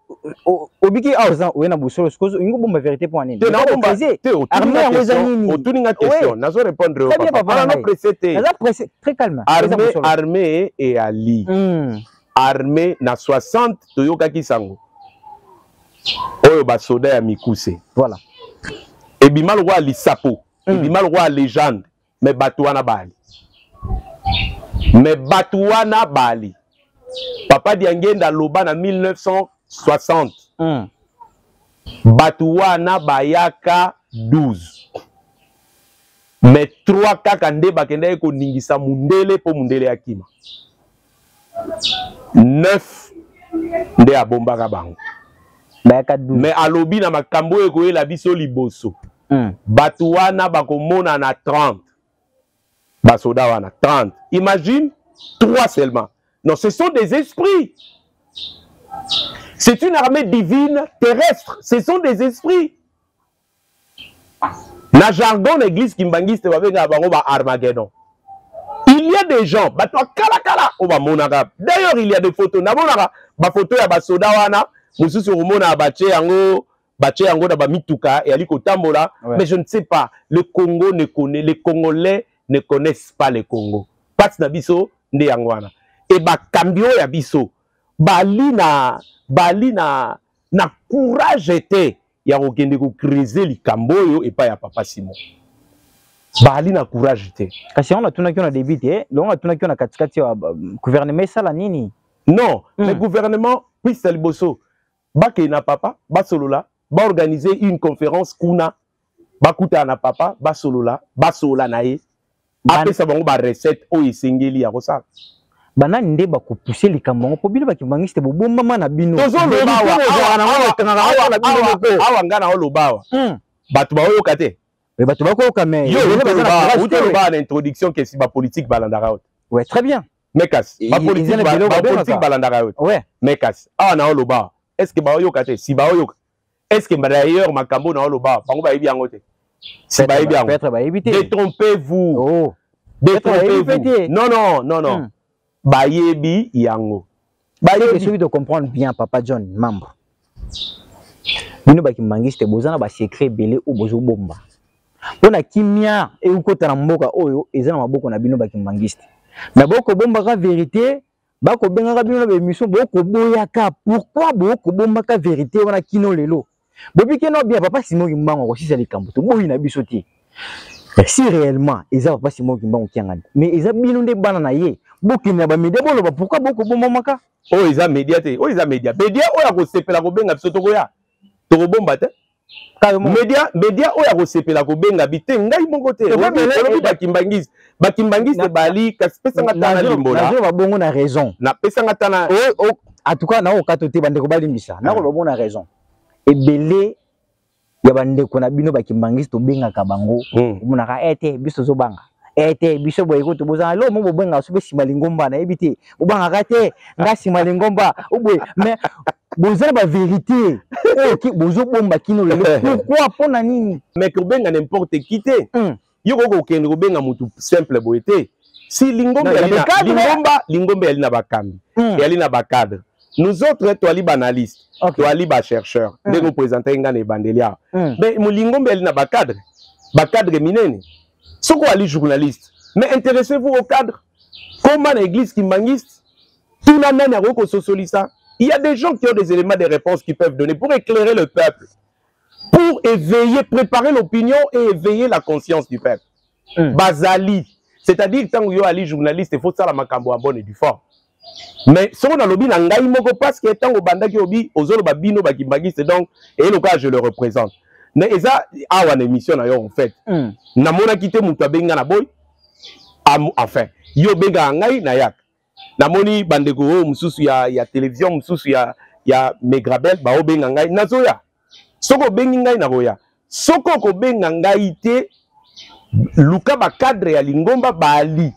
obiki auzan ou na busolo cause une bombe vérité pour anine armée yango zanini otuninga question nazo répondre très calme armée et ali armée na 60 toyoka kisango oyo ba soda ya mikuse voilà. Et bimal roi lisapo, et bimal roi légende, mais Batouana Bali. Mais Batouana Bali. Papa Diangenda Loba en 1960. Batouana Bayaka 12. Mais 3 kakande bakende ko ningisa mundele po mundele akima. 9 nde abomba kabango. Mais à l'obi na makambo ekoye la biso liboso. Batouana bakomona na 30. Basoda wana 30. Imagine 3 seulement. Non, ce sont des esprits. C'est une armée divine terrestre. Ce sont des esprits. Na jargon l'église kimbangiste babenga bango ba Armageddon. Il y a des gens, d'ailleurs il y a des photos. Ba photo ya basoda wana mususu rumona bache yango da ba mituka et ali kotambola mais je ne sais pas le Congo ne connaît les Congolais ne connaissent pas le Congo parce na biso nde yangwana et ba kambio ya biso bali na courage était ya kokende ko creuser likambo yo et pas ya papa Simon bali na courage te. Kasi on a tout na débité, on a tout na katikati wa gouvernement sala nini? Non, le gouvernement puisse liboso ba ke na papa ba solola ba organiser une conférence kuna ba kuta na papa ba solola ba sola na ye après ça bango ba recette o esengeli ya kosala bana nde ba ko pousser likambo po bino ba kimangiste bo bomba na bino tozo lobawa awa ngana o lobawa batu ba oyoka te batu ba ko kame yo loba na introduction que si ba politique balandaka out. Ouais, très bien. Mekas ba politique balandaka out. Ouais, mekas awa na o lobawa est-ce que ba oyoka te si ba oyoka est-ce que d'ailleurs makambo na o lobawa bango ba yebi yango te si ba yebi yango peut-être ba yebi te détrompez-vous. Oh, détrompez-vous. Non. Bayebi yango. Bayebi celui de comprendre bien Papa John membre. Bino ba kimangiste bozana ba secret belé ou bozo bomba. Pona kimia e ukota na mboka oyo ezana maboko na bino ba kimangiste. Mais boko bomba ka vérité, bako benga ka bino na émission boko boyaka. Pourquoi boko bomba ka vérité wana kino lelo? Bobi keno bien papa Simon Kimbango ko sisa likambo to boyi na biso ti. Si réellement eza papa Simon Kimbango kiangani. Mais eza bino nde bana na ye. Bokina ba média boloba pourquoi boko bomba maka? Oh eza média te, oh eza média. Média oya ko sepela ko benga biso to ko ya. To ko bomba te. Média oya ko sepela ko benga bite ngai moko te. Obi bakimbangiste bali kasi pesa ngata na limbola. Na ba bongo na raison. Na pesa ngata na en tout cas na o katote bande ko balimbisa. Na ko bongo na raison. Ebele ya bande ko na bino bakimbangiste to benga ka bango. Munaka ete biso zo banga. Ete biso boy ko to bozana lo mo benga so be simalingomba na ebite. Obanga kate nga simalingomba. Oboy mais bozana ba vérité. Ki bozo bomba kino le. Pourquoi pona nini? Mais ko benga n'importe qui te. Yo ko kende ko benga mutu simple boyete. Si lingomba yali na bakambi. Yali na bakadre. Nous autres toali banalistes, toali ba chercheurs, de nous présenter ngane bandelia. Mais mo lingomba yali na bakadre. Bakadre minene. Soko ali journaliste. Mais intéressez-vous au cadre. Comment l'église kimbangiste? Tout la même à socialista. Il y a des gens qui ont des éléments de réponse qu'ils peuvent donner pour éclairer le peuple. Pour éveiller, préparer l'opinion et éveiller la conscience du peuple. Bazali. C'est-à-dire que tant que yo ali journaliste, il faut ça la makambo en bonne et du fort. Mais si on a lobby nangai moko parce que tant que banda ki obi ozolo babino bakimbangiste donc et le cas je le représente. Mais eza awa na émission na yo en fait. Na mona kité mutu abenga na boy. Enfin, yo benga ngai na yak. Na moni bandeko mususu ya télévision mususu ya Megrabel ba obenga ngai nazoya. Soko bengi ngai na boya. Soko ko benga ngai te luka ba cadre ya lingomba bali.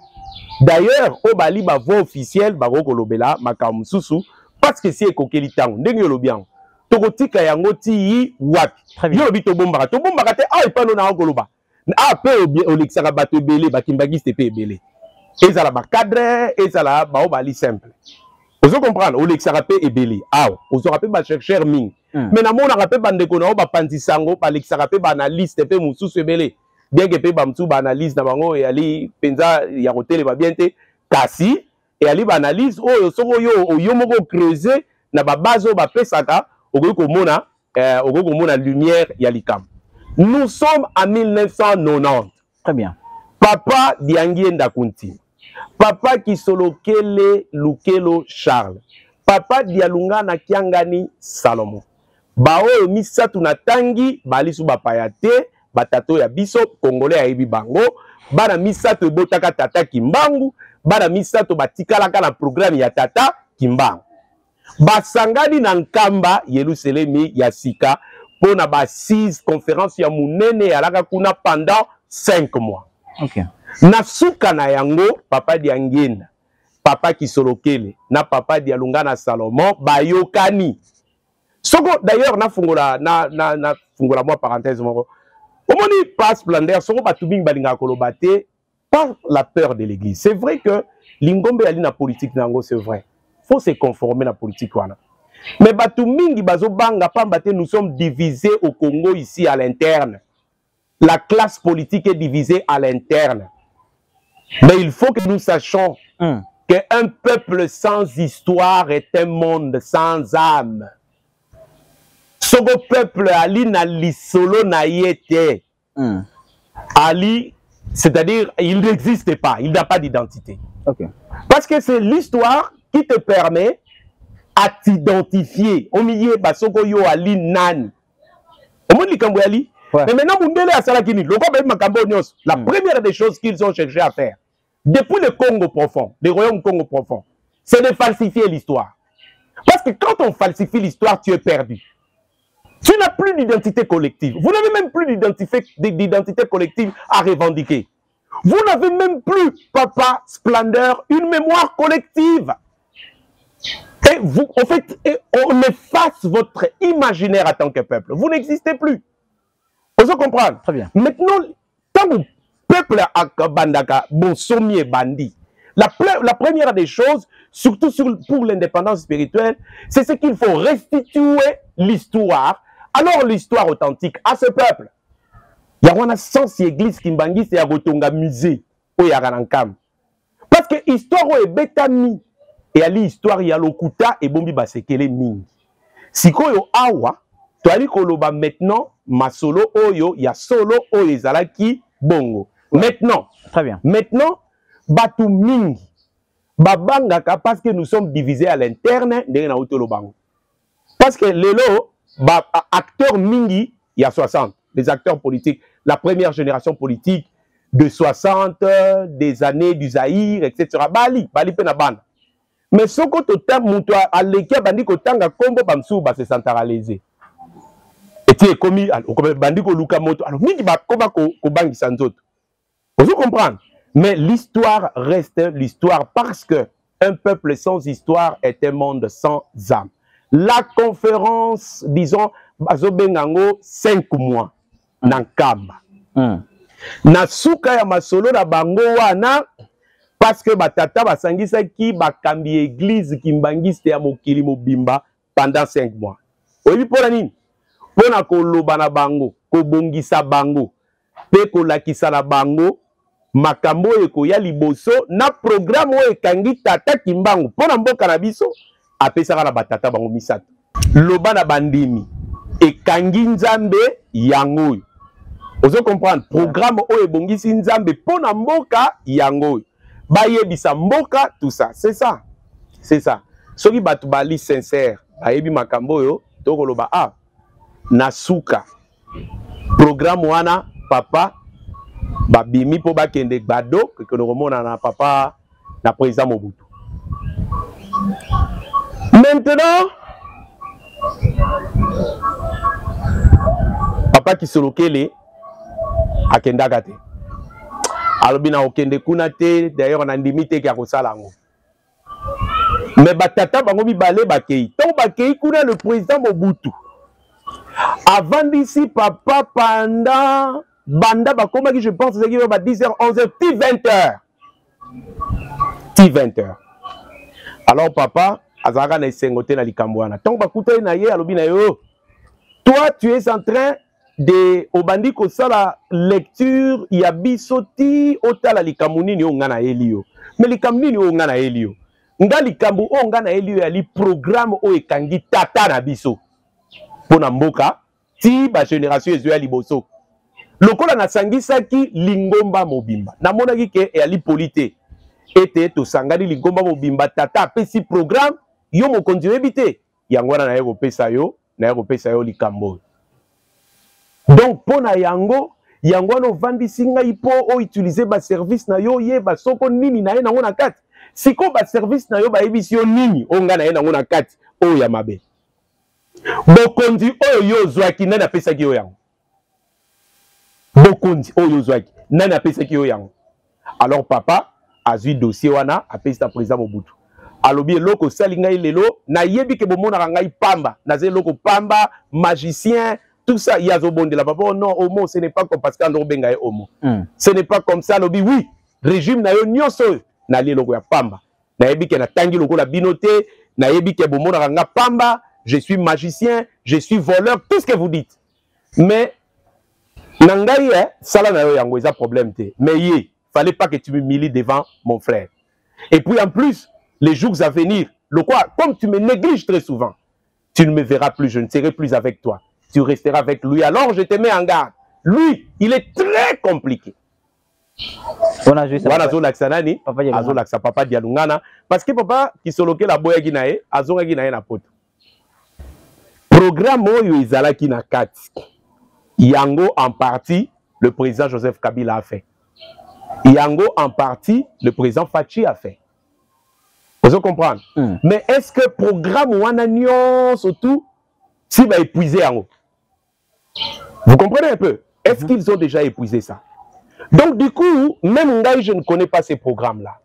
D'ailleurs, au bali ba voix officielle ba ko lobela makambo mususu parce que si ekokeli tango ndenge yo lobiango. Tokotika yango ti wapi. Yo lobi to bombaka te epano na okoloba. Pe olexaka bato ebele bakimbangiste pe ebele. Ezala ba cadre, ezala ba obali simple. Ozo comprendre, olexaka pe ebele. Ozo rappel ba chercheur ming. Mais na mona rappel bandeko na ba pantisango ba lexaka pe ba analyste pe mususu ebele. Bien que pe ba mtu ba analyse na bango e ali penza ya hôtel ba bien te kasi e ali ba analyse oyo soko yo moko creuser na ba base ba pesaka ogokomona lumière yalikam. Nous sommes en 1990. Très bien. Papa Diangie Ndakunti. Papa Kisolokele Lukelo Charles. Papa Dialunga na Kiangani Salomon. Bao misatu na tangi balisu bapayate batato ya biso Congolais ya ebi bango. Bana misatu botaka tata Kimbangu. Bana misatu batikalaka na programme ya tata Kimbangu. Basangani na nkamba Yerusalemi ya sika pona ba 6 conférence ya munene alaka kuna pendant 5 mois. Okay. Na suka na yango papa Diangenda, papa Kisolokele na papa Dialunga na Salomon bayokani. Soko d'ailleurs na fungola moi parenthèse moko. Omoni passe splendeur soko batubing balinga kolobate par la peur de l'église. C'est vrai que lingombe ali na politique nango c'est vrai. Faut se conformer à la politique wana. Mais batu mingi bazo banga pambate nous sommes divisés au Congo ici à l'interne. La classe politique est divisée à l'interne. Mais il faut que nous sachions qu'un peuple sans histoire est un monde sans âme. Sogo peuple ali na lisolo na yete. Ali C'est-à-dire, il n'existe pas, il n'a pas d'identité. Okay. Parce que c'est l'histoire qui te permet à t'identifier au milieu de Soko Yo Ali Nani. Au monde Ali. Ouais. Mais maintenant, la première des choses qu'ils ont cherché à faire, depuis le Congo profond, le royaume Congo profond, c'est de falsifier l'histoire. Parce que quand on falsifie l'histoire, tu es perdu. Tu n'as plus d'identité collective. Vous n'avez même plus d'identité collective à revendiquer. Vous n'avez même plus, papa, splendeur, une mémoire collective. Et vous, en fait, on efface votre imaginaire en tant que peuple. Vous n'existez plus. Vous comprenez? Très bien. Maintenant, quand le peuple a bandaka, bon sommier bandit, la première des choses, surtout pour l'indépendance spirituelle, c'est ce qu'il faut restituer l'histoire, alors l'histoire authentique à ce peuple. Il y a une sens église qui mbangi c'est un musée au Yaranankam. Parce que l'histoire est bétami et ali histoire il y a lokuta et bombi basekele mingi. Sikoyo awa, tu as dit koloba maintenant ma solo oyo ya solo oyo ezalaki bongo. Ouais. Maintenant, très bien. Maintenant batu mingi babangaka parce que nous sommes divisés à l'interne ndenge na utolo bango. Parce que lelo acteurs mingi il y a 60 les acteurs politiques, la première génération politique de 60 des années du Zaïre etc. Bali penabana. Mais ce que tu as montré à l'équipe bandi ko tanga kombo bamsou ba se centraliser. Et tu es commis bandi ko luka moto alors mingi ba koba ko bangi sanzoto. Vous comprenez? Mais l'histoire reste l'histoire parce que un peuple sans histoire est un monde sans âme. La conférence, disons, bazobengango 5 mois nankamba. Na suka ya masolo na bango wana parce que batata basangisa ki bakambi église kimbangiste ya mokili mobimba pendant 5 mois. Oyebi pona nini? Pona koloba na bango, kobongisa bango, pe kolakisa na bango makambo ekoya liboso na programme oyo ekangi tata kimbangu pona mboka na biso apesaka na batata bango misato. Loba na bandimi ekangi nzambe yango. Ozo comprendre programme oyo ebongisi nzambe pona mboka yango. Bayebisa mboka tout ça, c'est ça. C'est ça. Soki batu bali sincère, bayebi makambo yo tokoloba ah nasuka. Programme wana papa babimi po bakende bado que nous remonte na papa na président Mobutu. Maintenant papa qui solokele akenda kate. Alobina okende kuna te d'ailleurs on a limité ki akosala ngo. Mais batata bango mibale bakei. Tant bakei kuna le président Mobutu. Avant d'ici papa pendant banda bakoma qui je pense c'est qu'il va 10h 11h puis 20h. Puis 20h. Alors papa azaka na sengote na likambwana. Tant bakuta na ye alobina yo. Toi tu es en train de obandi ko sala lecture ya bisoti otala likamuni ni onga na elio. Mais likamuni ni onga na elio. Nga likambu onga na elio ya li programme o ekangi tata na biso. Pona mboka ti ba génération ezo ya liboso. Lokola na sangisaki lingomba mobimba. Na monaki ke ya li polité. Ete to sangani lingomba mobimba tata pesi programme yo mo kondiwe bité. Yangwana na yego pesa yo, na yego pesa yo likambo. Donc pona yango no vandisi ngai po o utiliser ba service na yo ye ba soko nini na ye na ngona kati. Siko ba service na yo ba ebisi yo nini onga na ye na ngona kati o ya mabe. Bokondi oyo yo zwaki nana pesa ki yo yango. Bokondi oyo zwaki nana pesa ki yo yango. Alors papa azui dossier wana apesa président Mobutu. Alobi loko sali ngai lelo na yebi ke bomona ngai pamba na ze loko pamba magicien tout ça il y a zobonde la papa oh non homo ce n'est pas comme parce qu'Andro benga homo. Ce n'est pas comme ça lobi oui régime na yo nyonso na li loko ya pamba. Na yebi ke na tangi loko la binoté na yebi ke bomona nga pamba je suis magicien, je suis voleur, tout ce que vous dites. Mais nangai sala na yo yango eza problème te. Mais il fallait pas que tu m'humilies devant mon frère. Et puis en plus les jours à venir, le quoi comme tu me négliges très souvent, tu ne me verras plus, je ne serai plus avec toi. Tu resteras avec lui. Alors je te mets en garde. Lui, il est très compliqué. On a joué ça. Wana zo laksa nani? Azo laksa papa Dialungana. Parce que papa qui soloke la boya ginae, azo ginae na poto. Programme oyo izalaki na kati. Yango en partie le président Joseph Kabila a fait. Yango en partie le président Fachi a fait. Vous comprenez? Mais est-ce que programme wana nyon surtout si va épuiser yango? Vous comprenez un peu? Est-ce qu'ils ont déjà épuisé ça? Donc du coup, même Ngaï, je ne connais pas ces programmes-là.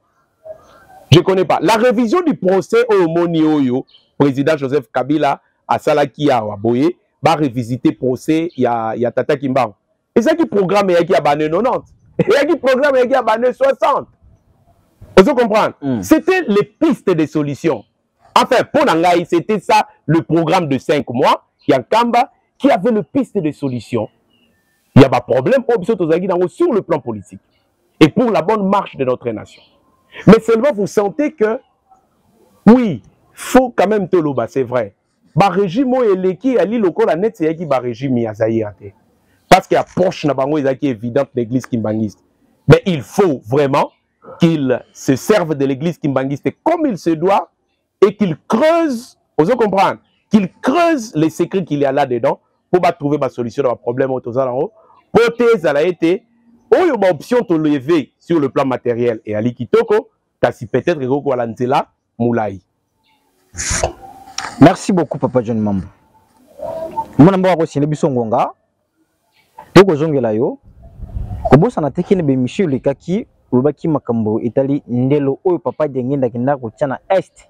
Je ne connais pas. La révision du procès au Moni Oyo, président Joseph Kabila, à Salaki à Waboye, va revisiter le procès, il y a Tata Kimba. Et ça qui programme, il y a qui a banné 90. Il y a qui programme, il y a qui a banné 60. Vous comprenez? C'était les pistes de solutions. Enfin, pour Nangaï, c'était ça, le programme de 5 mois. Il y a Kamba qui avait le piste de solutions. Il y a pas de problème sur le plan politique et pour la bonne marche de notre nation. Mais seulement vous sentez que, oui, il faut quand même te l'oba, c'est vrai. Le régime est net, c'est le régime parce qu'il y a proche qui est évidente l'église kimbangiste. Mais il faut vraiment qu'il se serve de l'église kimbangiste comme il se doit et qu'il creuse, vous comprenez, qu'il creuse les secrets qu'il y a là-dedans pour trouver ma solution à un problème autour Côté ça a été, il y a une option de lever sur le plan matériel et à l'Ikitoko, kasi peut-être que Lantela Moulay. Merci beaucoup, Papa John Mambo. Mon nom est Rossine Bissongonga. Toko Zongela yo. Kobo sana teki ne be Michel Lekaki, Lubaki Makambo, Italie, Ndelo, Oyo Papa Dengenda Kina Kotiana Est.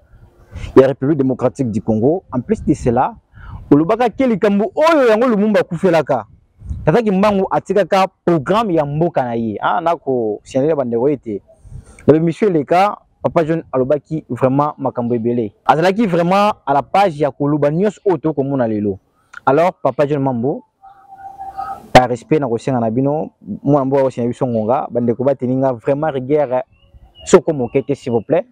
Il y a la République démocratique du Congo. En plus de cela, Lubaka Keli Kambo, Oyo Yango Lumumba Kufelaka. Tata Kimbangu atikaka programme ya mboka na ye. Ah nako sianela bandeko ete. Le monsieur Leka, Papa John alobaki vraiment makambo ebele. Azalaki vraiment à la page ya koluba nyos auto comme on a lelo. Alors Papa John Mambo par respect na kosenga na bino, moi mbo wa siana biso ngonga, bandeko bateninga vraiment rigueur soko mokete s'il vous plaît.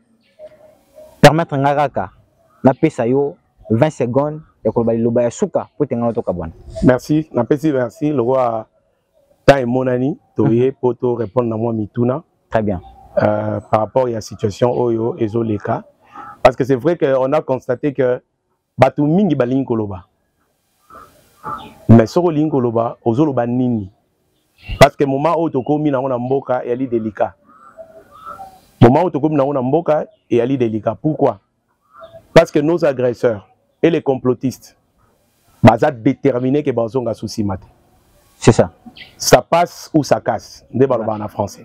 Permettre ngakaka na pesa yo 20 secondes. Merci, merci. Le roi Taï Monani, Toye, pour te répondre à moi, Mituna. Très bien. Par rapport à la situation Oyo et Zoleka. Parce que c'est vrai qu'on a constaté que Batou Mingi Balin Koloba. Mais sur Lin Koloba, Ozoloba Nini. Parce que le moment où tu commis dans un mboka, il est délicat. Le moment où tu commis dans un mboka, il est délicat. Pourquoi? Parce que nos agresseurs et les complotistes, ils ont déterminé que Bazonga souci maté. C'est ça. Ça passe ou ça casse. En français.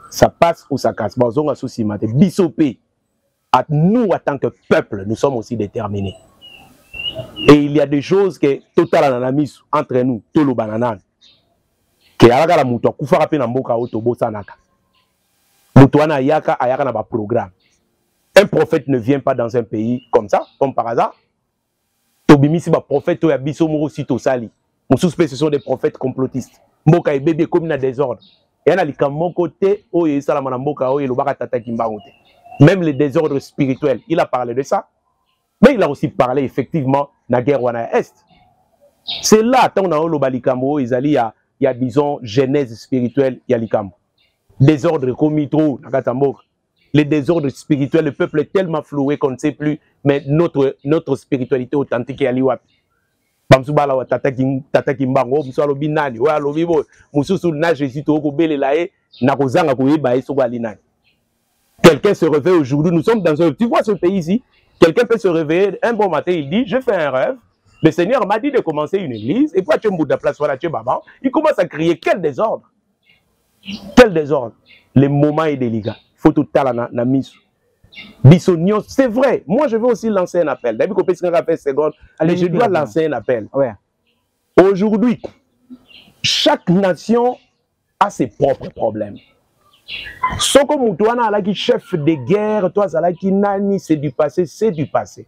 Ça passe ou ça casse. Bazonga souci maté. Bissopé. Nous, en tant que peuple, nous sommes aussi déterminés. Et il y a des choses que total anamis entre nous, tolo banana. Que alaga la muto kufara pe na mboka otobo sanaka. Muto ana yaka ayaka na ba programme. Un prophète ne vient pas dans un pays comme ça, comme par hasard. Tobimisi ba prophète to ya biso moko sito sali. Mon suspect ce sont des prophètes complotistes. Mboka e bébé comme na désordre. Et na likambo côté o ye sala na mboka o ye lobaka tata kimbangote. Même les désordres spirituels, il a parlé de ça. Mais il a aussi parlé effectivement de la guerre Wana Est. C'est là, tant qu'on a likambo, il y a disons genèse spirituelle, il y a likambo. Désordre commis trop, les désordres spirituels, le peuple est tellement floué qu'on ne sait plus, mais notre spiritualité authentique est à l'Iwap. Quelqu'un se réveille aujourd'hui, nous sommes dans un... Tu vois ce pays ici, quelqu'un peut se réveiller, un bon matin, il dit, je fais un rêve, le Seigneur m'a dit de commencer une église, et puis tu es place, voilà, tu es baba, il commence à crier, quel désordre. Quel désordre. Le moment est délicat. Il faut tout la mise. Bissonion, c'est vrai. Moi, je veux aussi lancer un appel. D'habitude, qu'on peut se faire seconde, mais je dois lancer un appel. Ouais. Aujourd'hui, chaque nation a ses propres problèmes. Soko Moutouana a qui chef de guerre, toi Zalaki Nani, c'est du passé, c'est du passé.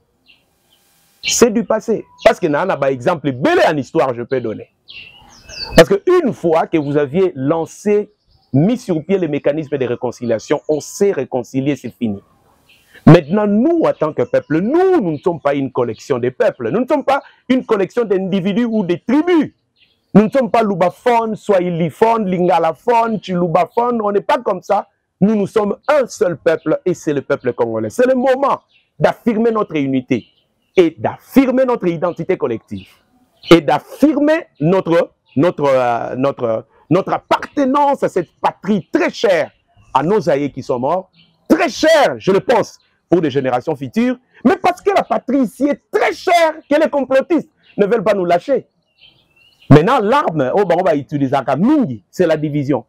C'est du passé. Parce que n'a pas exemple bel en histoire, je peux donner. Parce qu'une fois que vous aviez lancé, mis sur pied les mécanismes de réconciliation, on s'est réconcilié, c'est fini. Maintenant, nous, en tant que peuple, nous ne sommes pas une collection de peuples. Nous ne sommes pas une collection d'individus ou de tribus. Nous ne sommes pas loubaphone, swahiliphone, lingalaphone, chiloubaphone. On n'est pas comme ça. Nous sommes un seul peuple et c'est le peuple congolais. C'est le moment d'affirmer notre unité et d'affirmer notre identité collective et d'affirmer notre appartenance à cette patrie très chère à nos aïeux qui sont morts, très chère, je le pense, pour des générations futures, mais parce que la patrie ici est très chère, que les complotistes ne veulent pas nous lâcher. Maintenant, l'arme, on va utiliser c'est la division.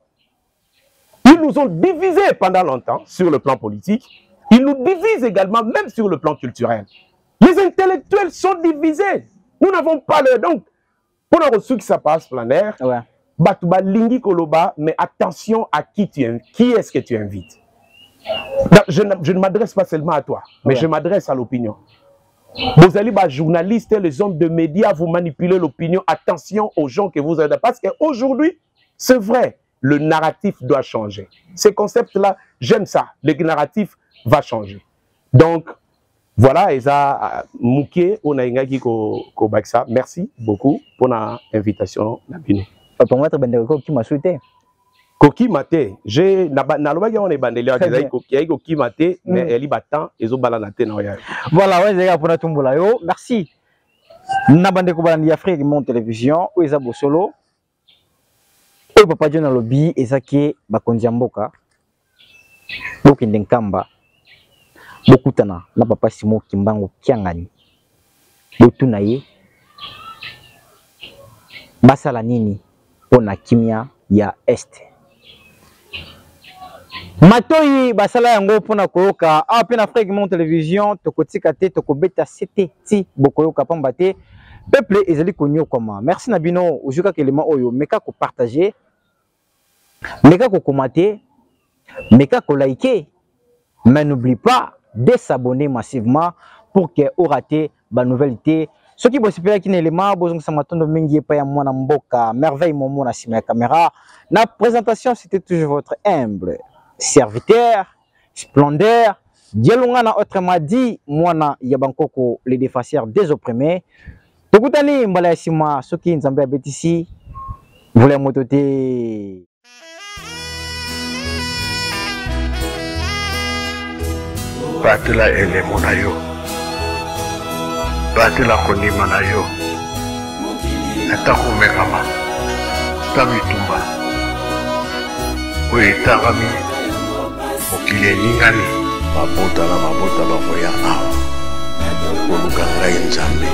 Ils nous ont divisés pendant longtemps sur le plan politique. Ils nous divisent également même sur le plan culturel. Les intellectuels sont divisés. Nous n'avons pas le... Donc, pour le reçu que ça passe, planaire, Batouba Lingi Koloba, mais attention à qui est-ce que tu invites. Je ne m'adresse pas seulement à toi, mais je m'adresse à l'opinion. Vous allez, journalistes, les hommes de médias, vous manipulez l'opinion. Attention aux gens que vous aidez. Parce qu'aujourd'hui, c'est vrai, le narratif doit changer. Ces concepts-là, j'aime ça. Le narratif va changer. Donc, voilà, Eza Mouké, on a ingaki ko baksa. Merci beaucoup pour l'invitation. Pour moi, qui m'a souhaité. Koki mate, j'ai naloba on est bandeli koki mate mais elle battant ezo balana te na ya. Voilà, ouais les gars pour natumbola yo, merci. Na bande ko balandi Afrique Mon Télévision ou eza bosolo. O papa John lobby ezaki bakonzi mboka. Donc ndenkamba. Bokutana na papa Simo Kimbango Kiangani. Botuna ye. Basala nini pona kimia ya Est. Matoi basala yango pona koyoka apena Afrique Mon Télévision tokotika te tokobeta CT ti bokoyoka pamba te peuple ezali konyo koma. Merci Nabino ojuka kelema oyo meka ko partager meka ko commenter meka ko liker mais n'oublie pas de s'abonner massivement pour que vous raté ba nouvelle. Ce qui est super qui n'est l'élément, besoin que ça m'attende mingi pas ya mwana mboka merveille mon na sima caméra. La présentation c'était toujours votre humble serviteur splendeur dialongana autrement dit mwana yabankoko les défenseurs des opprimés. Tokutani mbala sima ce qui nzambe abetisi voulez mototé. Batela elemo na yo batela konima na yo ata komekama ta bitumba oyo etangami mokili eningani mabota na mabota bakoya awa koluka ngai Nzambe